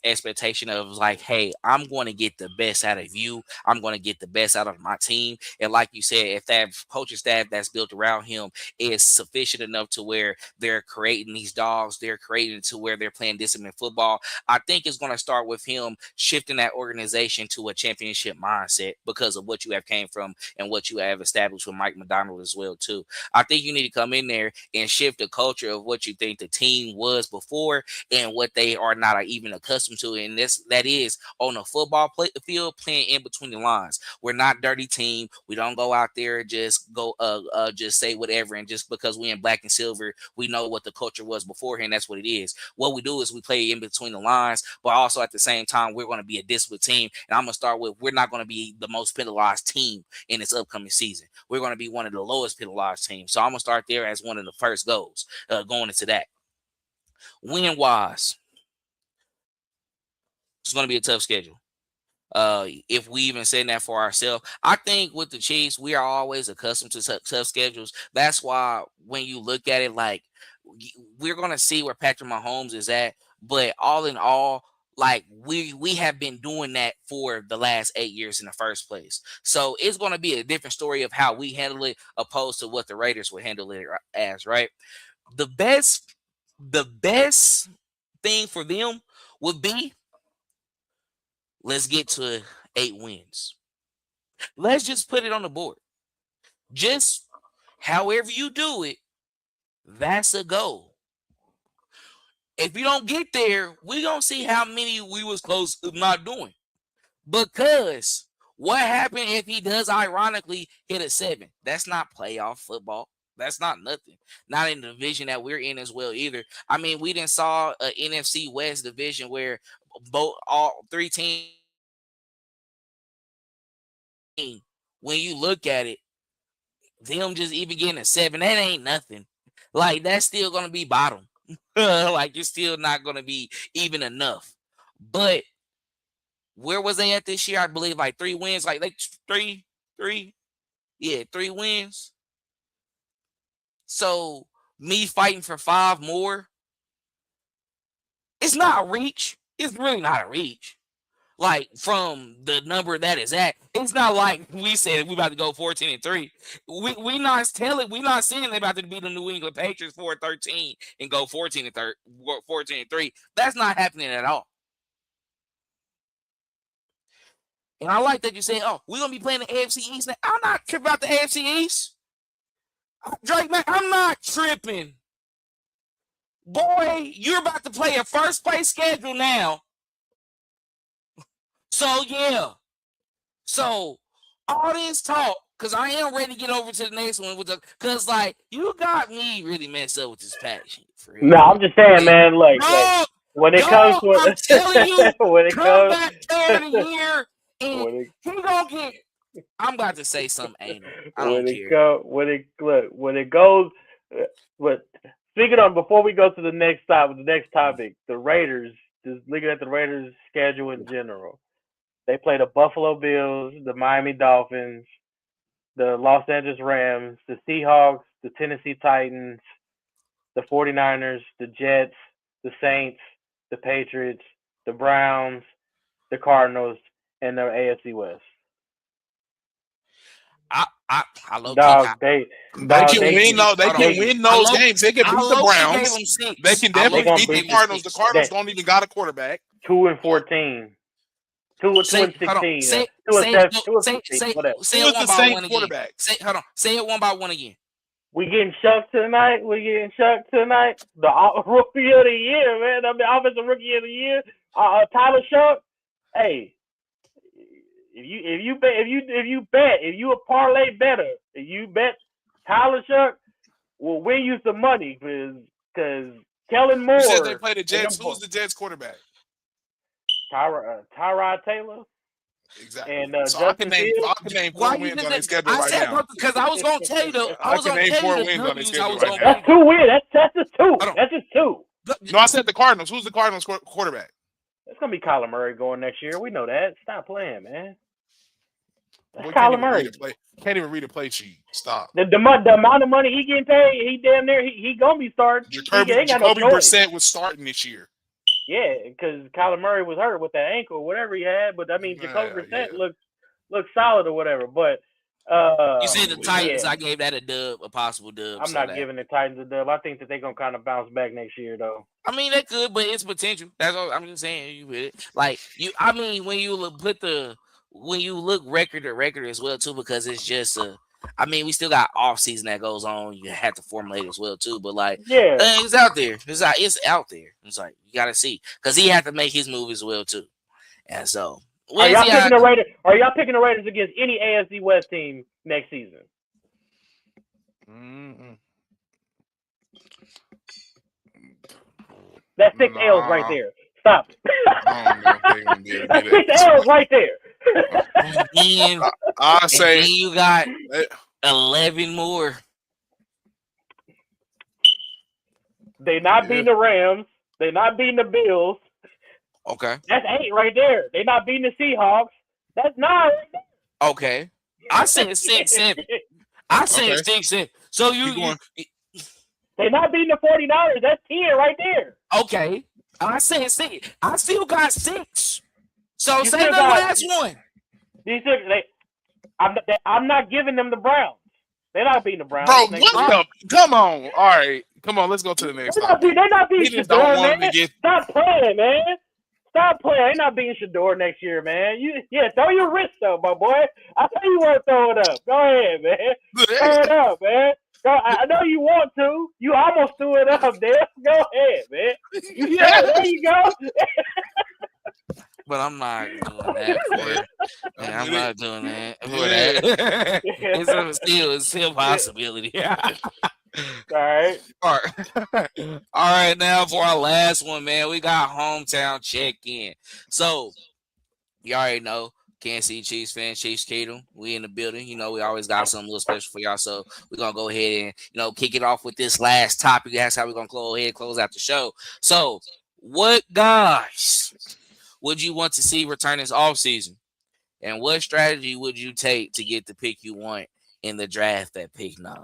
expectation of like, hey, I'm going to get the best out of you. I'm going to get the best out of my team. And like you said, if that coaching staff that's built around him is sufficient enough to where they're creating these dogs, they're creating to where they're playing disciplined football. I think it's going to start with him shifting that organization to a championship mindset because of what you have came from and what you have established with Mike McDonald as well too. I think you need to come in there and shift the culture of what you think the team was before and what they are not even accustomed to. And that is on a field playing in between the lines. We're not dirty team. We don't go out there and just go just say whatever and just because we in black and silver, we know what the culture was beforehand. That's what it is. What we do is we play in between the lines, but also at the same time, we're going to be a disciplined team. And I'm going to start with we're not going to be the most penalized team in this upcoming season. We're going to be one of the lowest penalized teams. So I'm going to start there as one of the first goals going into that. Win wise, it's going to be a tough schedule. If we even say that for ourselves, I think with the Chiefs, we are always accustomed to tough schedules. That's why when you look at it, like we're gonna see where Patrick Mahomes is at. But all in all, like we have been doing that for the last 8 years in the first place. So it's gonna be a different story of how we handle it, opposed to what the Raiders would handle it as. Right? The best, the best thing for them would be let's get to 8 wins. Let's just put it on the board. Just however you do it, that's a goal. If you don't get there, we gonna see how many we was close of not doing. Because what happened if he does ironically hit a 7? That's not playoff football. That's not nothing. Not in the division that we're in as well either. I mean, we didn't saw a NFC West division where all three teams, when you look at it, them just even getting a 7, that ain't nothing. Like that's still gonna be bottom. Like it's still not gonna be even enough. But where was they at this year? I believe like 3 wins, like three, yeah, 3 wins. So me fighting for 5 more, it's not a reach. It's really not a reach. Like from the number that is at, it's not like we said we about to go 14-3. We not saying they about to beat the New England Patriots 4-13 and go 14-3. That's not happening at all. And I like that you say, "Oh, we're gonna be playing the AFC East." Now, I'm not tripping about the AFC East. Drake, man, I'm not tripping. Boy, you're about to play a first place schedule now. So yeah. So all this talk, because I am ready to get over to the next one because like you got me really messed up with this passion for real, though. No, for real. I'm just saying, Hey, man. Like dog, when it comes dog, to I'm telling you, when it come comes back there in a year and when it he gonna get. I'm about to say something anal. I when don't it care. go when it look when it goes. But speaking of before we go to the next topic, the Raiders. Just looking at the Raiders' schedule in general, they play the Buffalo Bills, the Miami Dolphins, the Los Angeles Rams, the Seahawks, the Tennessee Titans, the 49ers, the Jets, the Saints, the Patriots, the Browns, the Cardinals, and the AFC West. I I I low key Dog, They I can gave win. them No, they hold on. can they win I those low games. They can I beat the low key gave Browns. them They six. can I low they definitely gonna key beat the gave beat them Cardinals. The six. Cardinals that don't even got a quarterback. 2-14, two Say and hold on. 16, Say two and say it. seven, No, 2 and 16, whatever. say Who it is one the by Saints one again. quarterback? Say hold on. Say it one by one again. We getting shucked tonight. We getting shucked tonight. The rookie of the year, man. I mean, offensive rookie of the year, Tyler Shuck. Hey, if you a parlay better, if you bet Tyler Shuck will win you some money because Kellen You said they Moore play the and Jets. them Who's the Jets quarterback? Tyrod Taylor. Exactly. And So Justin Fields. I can name Why 4 you wins just on their schedule I right said now. because I was gonna tell you I can name 4 the wins on their W's I schedule was right gonna now. give That's 2 wins. That's just 2. I don't. That's just 2. you. No, I said the Cardinals. Who's the Cardinals quarterback? It's gonna be Kyler Murray going next year. We know that. Stop playing, man. That's Boy, can't Kyler even read Murray. a play. Can't even read a play sheet. Stop. The amount of money he getting paid, he damn near he gonna be starting. He ain't got no Jacoby choice. Brissett was starting this year. Yeah, because Kyler Murray was hurt with that ankle, whatever he had. But I mean, Jacoby Yeah. Brissett looks solid or whatever. But You said don't the believe that. Titans, yeah, I gave that a dub, a possible dub. I'm So not that giving the Titans a dub. I think that they're gonna kind of bounce back next year, though. I mean they could, but it's potential. That's all I'm just saying. You with it? Like you, I mean when you when you look record to record as well too, because it's just a. I mean, we still got off season that goes on. You have to formulate as well too, but like Yeah. it's out there. It's out there. It's like you gotta see because he had to make his move as well too, and so Are we'll y'all see how. picking the Raiders? Are y'all picking the Raiders against any AFC West team next season? Mm-mm. That's 6 L's right Nah, there. Stop it. I don't know if they're gonna be able to That's do 6 that. L's right there. And then, I and say then you got eh, 11 more. They not yeah. beating the Rams. They not beating the Bills. Okay. That's 8 right there. They not beating the Seahawks. That's 9 right there. Okay. I said 6, 7. I said Okay, 6, 7. So keep going. They not beating the 49ers. That's 10 right there. okay. I said 6. I still got 6. So You say still the got last one. I'm not giving them the Browns. They're not beating the Browns Bro, next what year. the? Come on. All right. Come on. Let's go to the next topic. They're not We beating just don't Shador, want man. them to get. Stop playing, man. Stop playing. They're not beating Shador next year, man. Throw your wrist up, my boy. I know you want to throw it up. Go ahead, man. Throw it up, man. I know you want to. You almost threw it up, there. Go ahead, man. Yeah. There you go. But I'm not doing that for it. Yeah, I'm with not it. doing that for Yeah. that. It's still a possibility. All right. All right. All right, now for our last one, man, we got hometown check-in. So you already know, Kansas City Chiefs fans, Chiefs Kingdom. We in the building. You know, we always got something a little special for y'all. So we're gonna go ahead and kick it off with this last topic. That's how we're gonna close out the show. So, what guys would you want to see return this offseason? And what strategy would you take to get the pick you want in the draft at pick 9?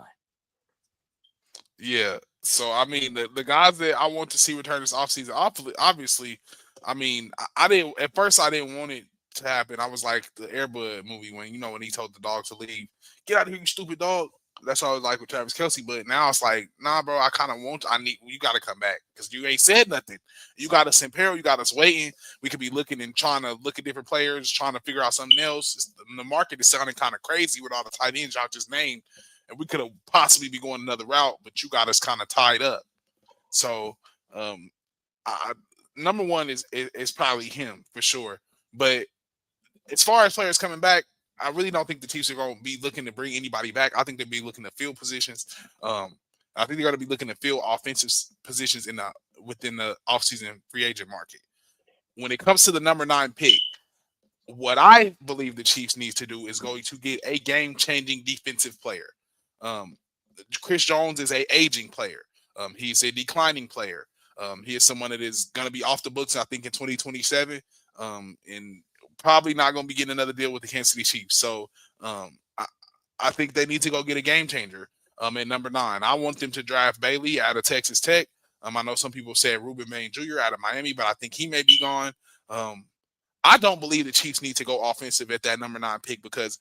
Yeah. So I mean, the guys that I want to see return this offseason, obviously, I mean, I didn't at first. I didn't want it to happen. I was like the Air Bud movie when he told the dog to leave, get out of here, you stupid dog. That's what I was like with Travis Kelce. But now it's like, nah, bro. I kind of want. You got to come back because you ain't said nothing. You got us in peril. You got us waiting. We could be looking and trying to look at different players, trying to figure out something else. The market is sounding kind of crazy with all the tight ends y'all just named. And we could have possibly be going another route, but you got us kind of tied up. So, number one is probably him for sure. But as far as players coming back, I really don't think the Chiefs are going to be looking to bring anybody back. I think they'll be looking to fill positions. I think they're going to be looking to fill offensive positions within the offseason free agent market. When it comes to the number 9 pick, what I believe the Chiefs need to do is going to get a game-changing defensive player. Chris Jones is an aging player. He's a declining player. He is someone that is going to be off the books, I think, in 2027, and probably not going to be getting another deal with the Kansas City Chiefs. So I think they need to go get a game changer at number 9. I want them to draft Bailey out of Texas Tech. I know some people said Ruben Maine Jr. out of Miami, but I think he may be gone. I don't believe the Chiefs need to go offensive at that number 9 pick because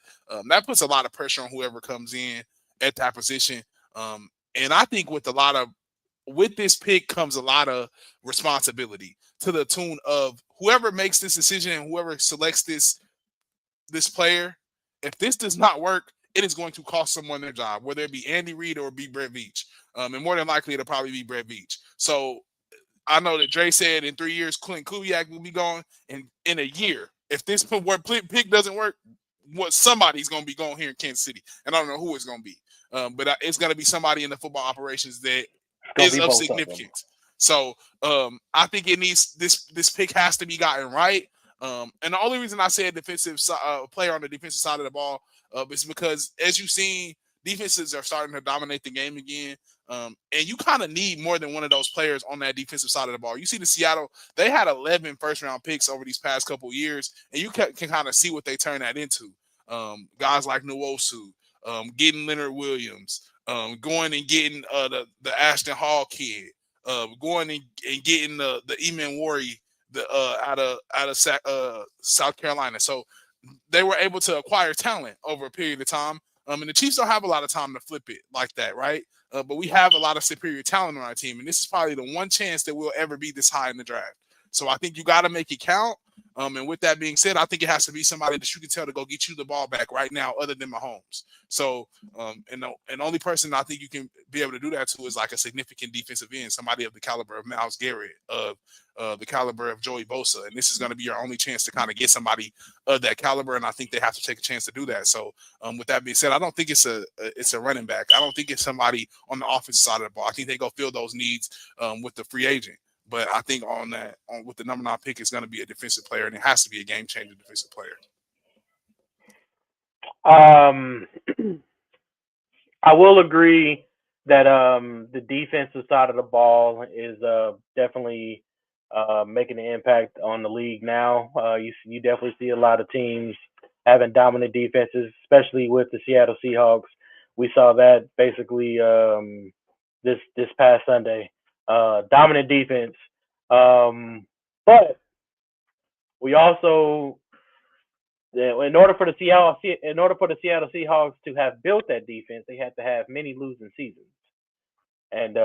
that puts a lot of pressure on whoever comes in at that position. And I think with this pick comes a lot of responsibility to the tune of whoever makes this decision and whoever selects this player. If this does not work, it is going to cost someone their job, whether it be Andy Reid or it be Brett Veach. And more than likely, it'll probably be Brett Veach. So I know that Dre said in 3 years, Clint Kubiak will be gone. And in a year, if this pick doesn't work, somebody's going to be going here in Kansas City. And I don't know who it's going to be. But it's going to be somebody in the football operations that is of significance. So I think it needs this pick has to be gotten right. And the only reason I say a defensive player on the defensive side of the ball is because, as you've seen, defenses are starting to dominate the game again. And you kind of need more than one of those players on that defensive side of the ball. You see the Seattle, they had 11 first-round picks over these past couple of years, and you can kind of see what they turn that into. Guys like Njoku, getting Leonard Williams, going and getting the Ashton Hall kid, going and getting the Eman Worry out of South Carolina. So they were able to acquire talent over a period of time. And the Chiefs don't have a lot of time to flip it like that, right? But we have a lot of superior talent on our team, and this is probably the one chance that we'll ever be this high in the draft. So I think you got to make it count. And with that being said, I think it has to be somebody that you can tell to go get you the ball back right now, other than Mahomes. So, and the only person I think you can be able to do that to is like a significant defensive end, somebody of the caliber of Myles Garrett, of the caliber of Joey Bosa. And this is going to be your only chance to kind of get somebody of that caliber. And I think they have to take a chance to do that. So, with that being said, I don't think it's a running back. I don't think it's somebody on the offensive side of the ball. I think they go fill those needs with the free agent. But I think with the number 9 pick, it's going to be a defensive player, and it has to be a game-changing defensive player. I will agree that the defensive side of the ball is definitely making an impact on the league now. You definitely see a lot of teams having dominant defenses, especially with the Seattle Seahawks. We saw that basically this past Sunday. Dominant defense. But we also, in order for the Seattle Seahawks to have built that defense, they had to have many losing seasons. And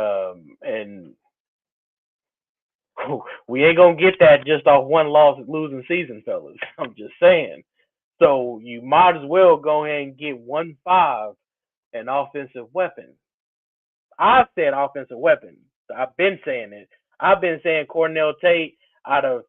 we ain't gonna get that just off one loss losing season, fellas. I'm just saying. So you might as well go ahead and get 1-5 an offensive weapon. I've said offensive weapon. I've been saying it. I've been saying Cornell Tate out of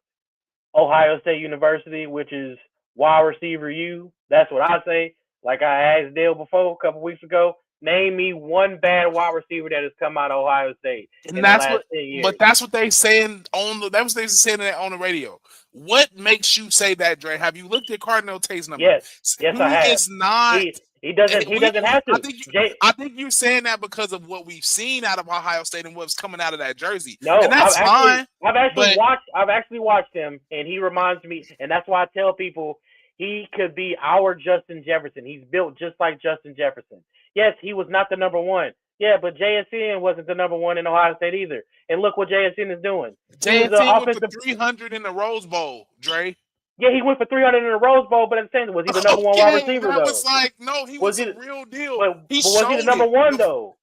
Ohio State University, which is wide receiver U. That's what I say. Like I asked Dale before a couple weeks ago, name me one bad wide receiver that has come out of Ohio State in the last 10 years. But that's what they saying on the radio. What makes you say that, Dre? Have you looked at Cardinal Tate's number? Yes, I have. Is not. He doesn't have to. I think you're saying that because of what we've seen out of Ohio State and what's coming out of that jersey. No, and that's fine. I've actually watched him, and he reminds me, and that's why I tell people he could be our Justin Jefferson. He's built just like Justin Jefferson. Yes, he was not the number 1. Yeah, but JSN wasn't the number 1 in Ohio State either. And look what JSN is doing. JSN went for 300 in the Rose Bowl, Dre. Yeah, he went for 300 in the Rose Bowl, but at the same time, was he the number 1 wide receiver, though? Was like, no, he was the real deal. But was he the number 1, though?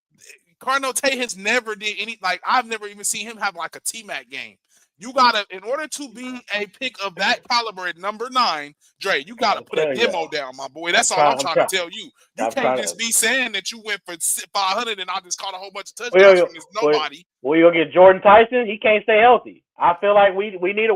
Cardinal Tate has never did any, like, I've never even seen him have, like, a T-Mac game. You got to, in order to be a pick of that caliber at number 9, Dre, you got to put a demo down, my boy. That's all I'm trying to tell you. You can't just be saying that you went for 500 and I just caught a whole bunch of touchdowns from nobody. Well, you'll get Jordan Tyson. He can't stay healthy. I feel like we need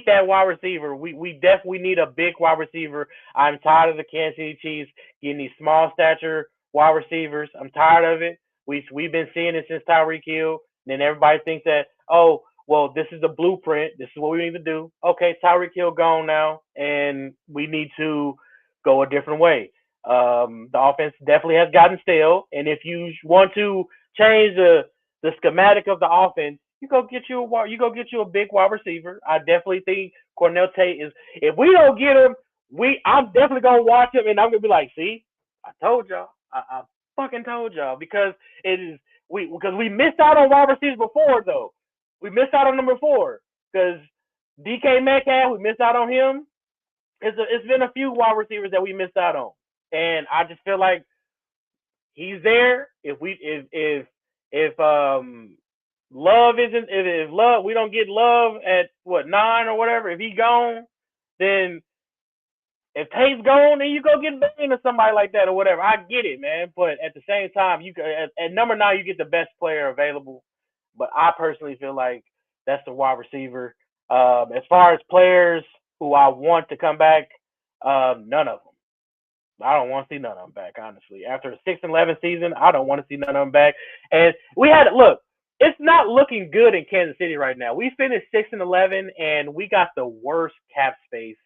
that wide receiver. We definitely need a big wide receiver. I'm tired of the Kansas City Chiefs getting these small stature wide receivers. I'm tired of it. We've been seeing it since Tyreek Hill. Then everybody thinks that, oh, well, this is the blueprint. This is what we need to do. Okay, Tyreek Hill gone now, and we need to go a different way. The offense definitely has gotten stale, and if you want to change the schematic of the offense, you go get you a big wide receiver. I definitely think Cornell Tate is. If we don't get him, I'm definitely gonna watch him, and I'm gonna be like, see, I told y'all. I fucking told y'all because we missed out on wide receivers before though. We missed out on number 4 because DK Metcalf. We missed out on him. It's been a few wide receivers that we missed out on, and I just feel like he's there. If Love we don't get Love at 9 or whatever. If he gone, then if Tate's gone, then you go get Bain or somebody like that or whatever. I get it, man. But at the same time, at number 9, you get the best player available. But I personally feel like that's the wide receiver. As far as players who I want to come back, none of them. I don't want to see none of them back, honestly. After a 6-11 season, I don't want to see none of them back. And it it's not looking good in Kansas City right now. We finished 6-11, and we got the worst cap space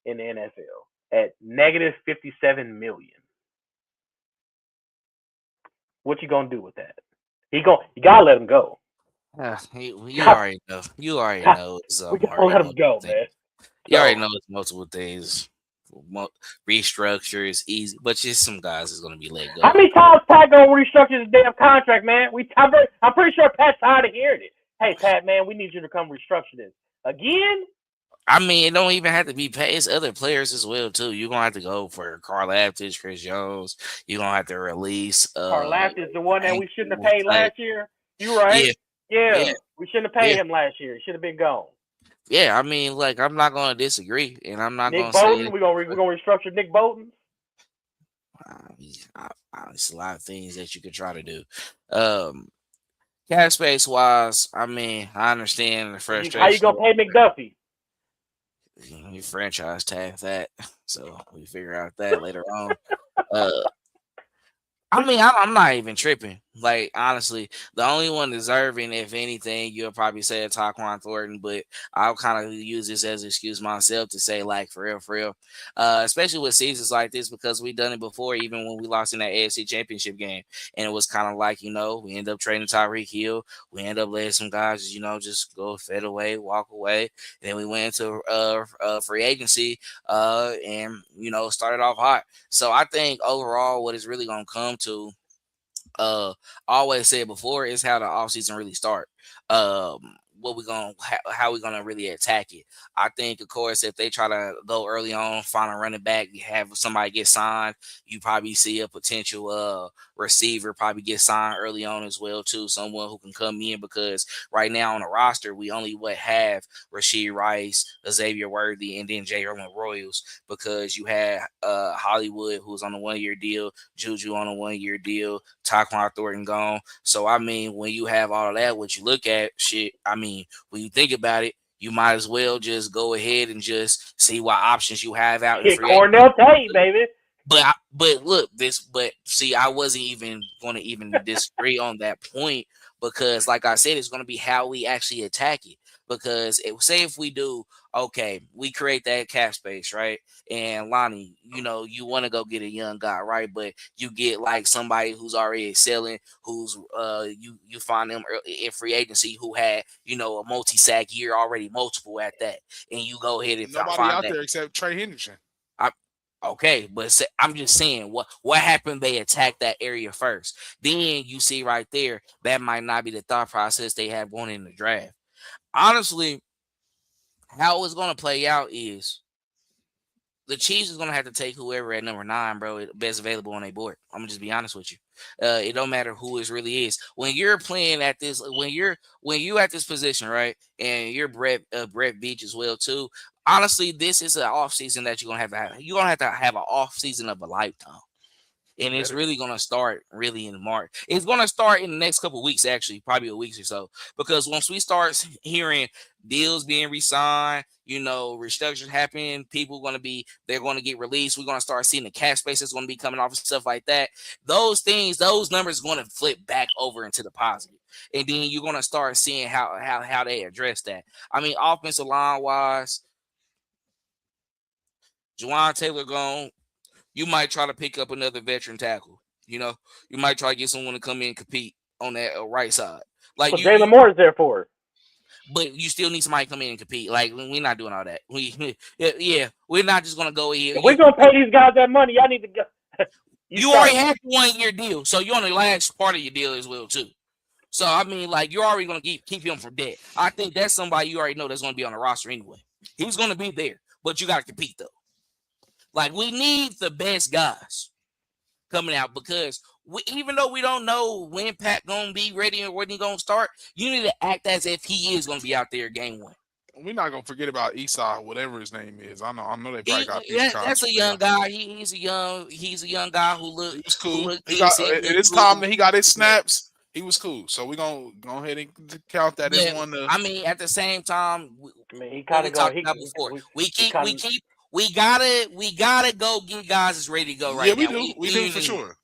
in the NFL at negative 57 million. What you gonna do with that? You gotta let him go. You already know. You already know it's We gotta let him go, things. man. You already So know it's multiple things. Restructure is easy, but just some guys is gonna be let how go. many times Pat gonna restructure his damn contract, man? I'm pretty sure Pat's tired of hearing it. Hey Pat, man, we need you to come restructure this again. I mean, it don't even have to be paid. It's other players as well too. You're gonna have to go for Carl Aptis, Chris Jones. You're gonna have to release Karlaftis is the one that Hank we shouldn't have paid type. last year. You right? Yeah, Yeah, yeah, we shouldn't have paid yeah, him last year. He should have been gone. yeah. I mean, like I'm not gonna disagree, and I'm not Nick gonna say Bolton, it. we're gonna restructure Nick Bolton. It's a lot of things that you could try to do. Um, Cap space wise, I mean, I understand the How you frustration. gonna pay McDuffie? You franchise tag that, so we figure out that later on. Uh, I mean, I'm not even tripping. Like, honestly, the only one deserving, if anything, you'll probably say Taquan Thornton, but I'll kind of use this as an excuse myself to say, like, for real. Especially with seasons like this, because we done it before, even when we lost in that AFC Championship game. And it was kind of like, we end up trading Tyreek Hill. We end up letting some guys, just go fade away, walk away. And then we went into free agency and, started off hot. So I think overall, what it's really going to come to, always said before, is how the offseason really start. What we gonna how we gonna really attack it. I think, of course, if they try to go early on, find a running back, have somebody get signed, you probably see a potential receiver probably get signed early on as well too. Someone who can come in, because right now on the roster we only have Rashid Rice, Xavier Worthy, and then J. Roman Royals, because you had Hollywood, who's on a 1-year deal, Juju on a 1-year deal, Taquan Thornton gone. So I mean, when you have all of that, what you look at, shit, I mean, when you think about it, you might as well just go ahead and just see what options you have out in Get free agency. Cornell Tate, baby. But look, but see, I wasn't even going to even disagree on that point, because, like I said, it's going to be how we actually attack it. Because say if we do, okay, we create that cap space, right? And Lonnie, you want to go get a young guy, right? But you get like somebody who's already excelling, who's you find them in free agency, who had a multi-sack year already, multiple at that, and you go ahead and Nobody find out that. there except Trey Henderson. Okay, but I'm just saying what happened. They attacked that area first. Then you see right there, that might not be the thought process they have going in the draft. Honestly, how it's going to play out is the Chiefs is going to have to take whoever at number 9, bro, best available on their board. I'm going to just be honest with you. It don't matter who it really is. When you're playing at this, when you at this position, right, and you're Brett Beach as well too. Honestly, this is an off season that you're gonna have. You're gonna have to have an off season of a lifetime. And it's really going to start really in March. It's going to start in the next couple of weeks, actually, probably a week or so. Because once we start hearing deals being re-signed, restructures happening, they're going to get released. We're going to start seeing the cap space that's going to be coming off and stuff like that. Those numbers are going to flip back over into the positive. And then you're going to start seeing how they address that. I mean, offensive line wise, Juwan Taylor gone. You might try to pick up another veteran tackle. You might try to get someone to come in and compete on that right side. Like That's what Jalen Moore is there for. But you still need somebody to come in and compete. Like, we're not doing all that. We're not just gonna go here. If we're gonna pay these guys that money, y'all need to go. You already have a 1-year deal, so you're on the last part of your deal as well too. So I mean, like, you're already gonna keep him from debt. I think that's somebody you already know that's gonna be on the roster anyway. He's gonna be there, but you gotta compete though. Like, we need the best guys coming out, because even though we don't know when Pat gonna be ready or when he gonna start, you need to act as if he is gonna be out there game 1. We're not gonna forget about Esau, whatever his name is. I know they probably got that's a young guy. He's a young guy who He was who cool. looked He got decent. at this time that he got his snaps. He was cool. So we're gonna go ahead and count that as one. I mean, at the same time, he what we kind talked of about before, we gotta go get guys that's ready to go right Yeah, now. we do for sure.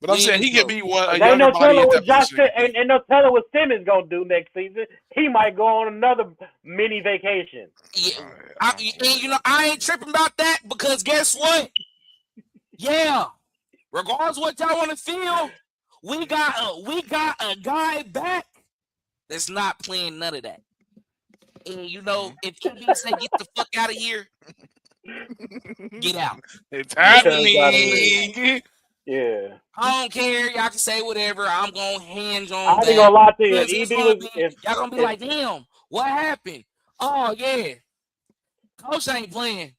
But I'm saying he can be a Ain't younger no body telling at what that position. ain't no telling what Simmons gonna do next season. He might go on another mini vacation. Yeah, and I ain't tripping about that because guess what? Yeah, regardless of what y'all want to feel, we got a guy back that's not playing none of that. And if EB say get the fuck out of here, get out. It's happening. Yeah. I don't care. Y'all can say whatever. I'm gonna hinge on I that. ain't gonna lie to you. Y'all gonna be like, damn, what happened? Oh yeah, coach ain't playing.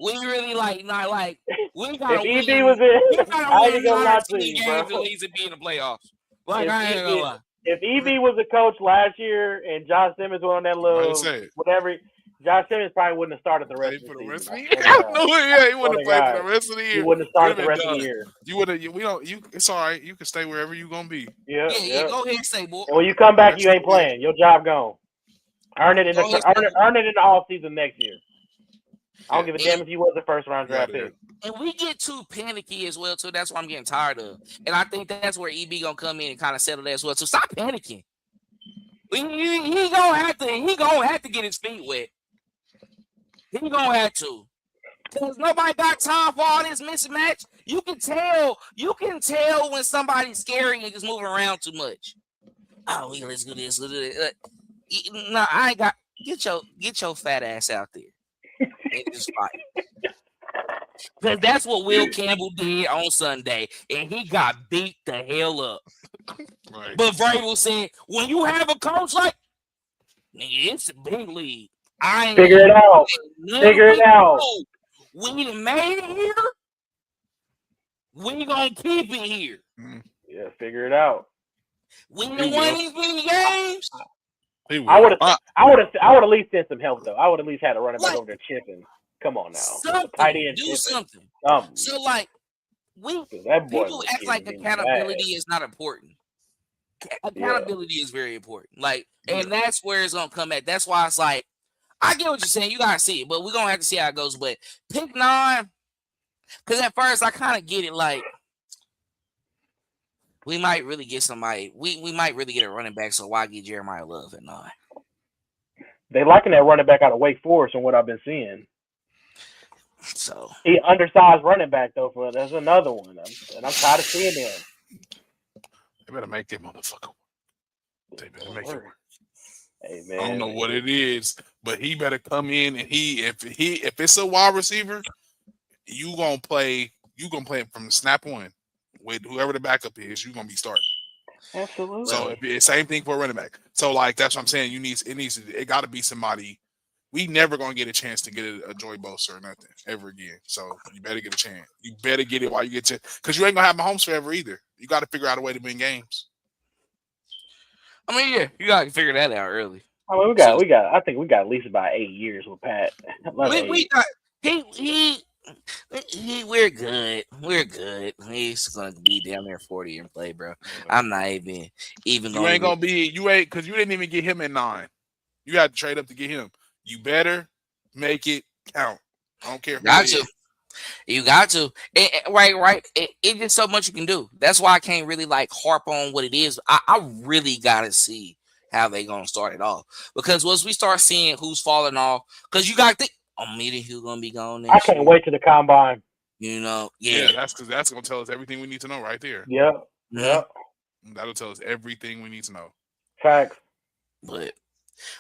We really not like we gotta if win. EB was in, We gotta I win ain't gonna lie to 19 you, games bro. at least to be in the playoffs. Like I ain't gonna lie. If EB was a coach last year and Josh Simmons was on that little whatever, Josh Simmons probably wouldn't have started the rest of the season. He wouldn't have played for the rest of the year. He wouldn't have started the rest of the year. You would have. It's all right. You can stay wherever you gonna be. Yeah. Go ahead and say, boy. And when you come back, you ain't playing. Your job gone. Earn it in the off season next year. I don't give a damn if you was a first round draft pick. And we get too panicky as well too. That's what I'm getting tired of. And I think that's where EB gonna come in and kind of settle that as well. So stop panicking. He gonna have to get his feet wet. He gonna have to. Because nobody got time for all this mismatch. You can tell when somebody's scary and just moving around too much. Oh, yeah, let's do this. No, I ain't got get your fat ass out there. And just fight. Because that's what Will Campbell did on Sunday, and he got beat the hell up. Right. But Vrabel said, when you have a coach like, nigga, it's a big league. Figure it out. We done made it here. We gonna keep it here. Yeah, figure it out. We done won these many games. I would at least sent some help though. I would at least had a running back over there chipping. Come on now. Tight end do chipping. Something. So people act like accountability is not important. Accountability is very important. And that's where it's gonna come at. That's why it's like, I get what you're saying. You gotta see it, but we're gonna have to see how it goes. But pick 9, because at first I kind of get it. Like, we might really get somebody. We might really get a running back. So why get Jeremiah Love at 9? They liking that running back out of Wake Forest from what I've been seeing. So he undersized running back though. That's another one, and I'm tired of seeing him. They better make that motherfucker. They better make it work. Hey man, I don't know what it is, but he better come in and if it's a wide receiver, you gonna play from snap one with whoever the backup is. You gonna be starting. Absolutely. So same thing for a running back. So that's what I'm saying. It got to be somebody. We never gonna get a chance to get a Joy Bosa or nothing ever again. So you better get a chance. You better get it while you get to, because you ain't gonna have Mahomes forever either. You got to figure out a way to win games. I mean, yeah, you got to figure that out early. I mean, we got. I think we got at least about 8 years with Pat. We got we're good. We're good. He's gonna be down there 40 and play, bro. I'm not even. You ain't gonna be. You ain't, because you didn't even get him at 9. You had to trade up to get him. You better make it count. I don't care. You got to. Right. It's just so much you can do. That's why I can't really harp on what it is. I really gotta see how they gonna start it off, because once we start seeing who's falling off, because you got to think, meeting who's gonna be gone next I can't wait to the combine. Yeah, that's because that's gonna tell us everything we need to know right there. Yep. That'll tell us everything we need to know. Facts. But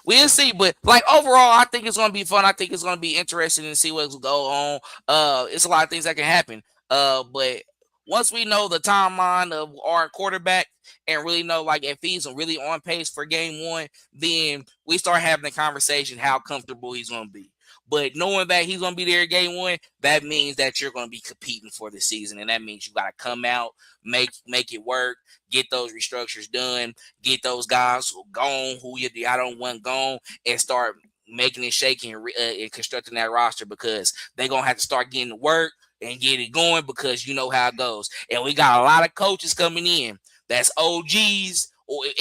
we'll see. But overall, I think it's gonna be fun. I think it's gonna be interesting to see what's going on. It's a lot of things that can happen. But once we know the timeline of our quarterback and really know if he's really on pace for game 1, then we start having the conversation how comfortable he's gonna be. But knowing that he's going to be there game 1, that means that you're going to be competing for the season. And that means you got to come out, make it work, get those restructures done, get those guys gone who I don't want gone, and start making it shaking and constructing that roster, because they're going to have to start getting to work and get it going, because you know how it goes. And we got a lot of coaches coming in that's OGs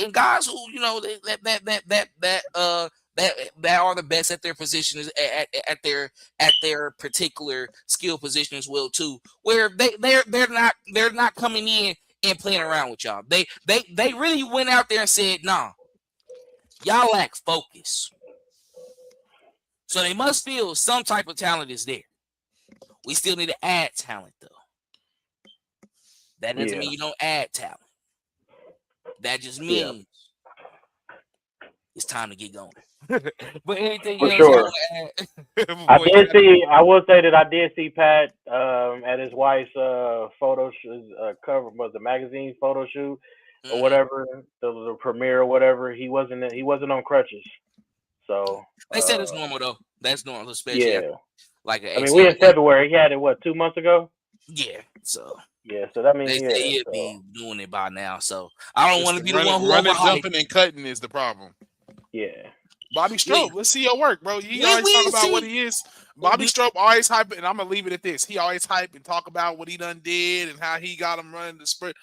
and guys who, that are the best at their positions, at their particular skill position as well too, where they're not coming in and playing around with y'all. They really went out there and said, "Nah, y'all lack focus." So they must feel some type of talent is there. We still need to add talent though. That doesn't mean you don't add talent. That just means it's time to get going. But anything For else y'all sure. want to add? I will say that I did see Pat at his wife's photo cover, was the magazine photo shoot or whatever, the premiere or whatever. He wasn't on crutches. So they said it's normal though. That's normal, especially yeah. after, like an I mean, we in ACL. February. He had it 2 months ago. Yeah, so Yeah, so that means they say he'll be doing it by now. So I don't want to be the one who running, overhyped. jumping, and cutting is the problem. Yeah. Bobby Strope, let's see your work, bro. He We always talk about see- what he is. Bobby Strope always hype, and I'm gonna leave it at this. He always hype and talk about what he done did and how he got him running the sprint.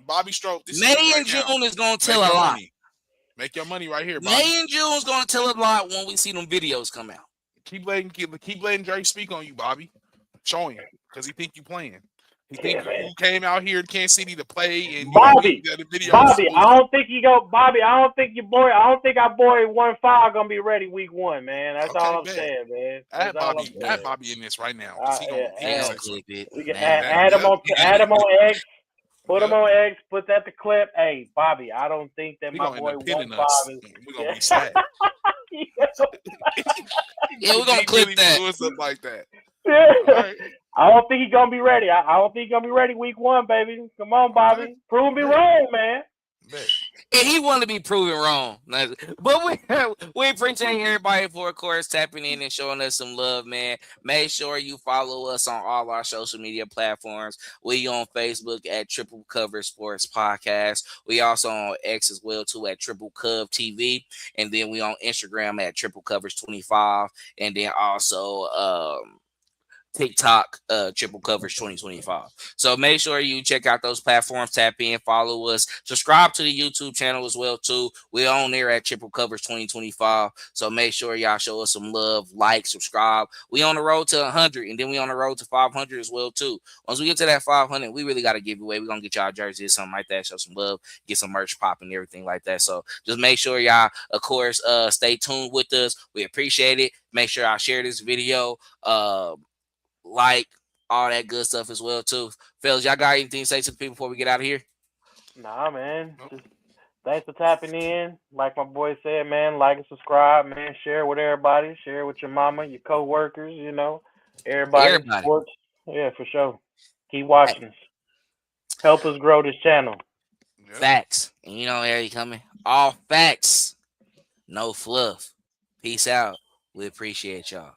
Bobby Strope, this May is and June now. is gonna tell Make a your lot. money. Make your money right here, Bobby. May and June is gonna tell a lot when we see them videos come out. Keep letting Drake speak on you, Bobby. Show him because he think you playing. He think you came out here in Kansas City to play, and Bobby, you got the videos. Bobby, I don't think Bobby, I don't think our boy 1-5 gonna be ready week 1, man. That's all I'm saying, man. Add Bobby in this right now. Clip it. We can add him on X. Put him on X. Put that to clip. Hey, Bobby, I don't think that my boy 1-5 is. We're gonna be sad. Yeah, we're gonna clip that. Doing something like that. Right. I don't think he's gonna be ready. I don't think he's gonna be ready week 1, baby. Come on, Bobby. Prove me wrong, man. And he wanted to be proven wrong. But we appreciate everybody for, of course, tapping in and showing us some love, man. Make sure you follow us on all our social media platforms. We on Facebook at Triple Cover Sports Podcast. We also on X as well, too, at Triple Cov TV. And then we on Instagram at Triple Covers 25. And then also TikTok, Triple Coverage 2025. So make sure you check out those platforms, tap in, follow us, subscribe to the YouTube channel as well too. We're on there at Triple Coverage 2025. So make sure y'all show us some love, like, subscribe. We on the road to 100, and then we on the road to 500 as well too. Once we get to that 500, we really got to give away. We're gonna get y'all jerseys, something like that, show some love, get some merch popping, everything like that. So just make sure y'all, of course, stay tuned with us. We appreciate it. Make sure y'all share this video. Like all that good stuff as well too. Fellas, y'all got anything to say to the people before we get out of here? Nah, man. Just thanks for tapping in. Like my boy said, man, like and subscribe, man. Share with everybody. Share with your mama, your co-workers, everybody. Sports. Yeah, for sure. Keep watching us. Help us grow this channel. Facts. And you know where you coming. All facts. No fluff. Peace out. We appreciate y'all.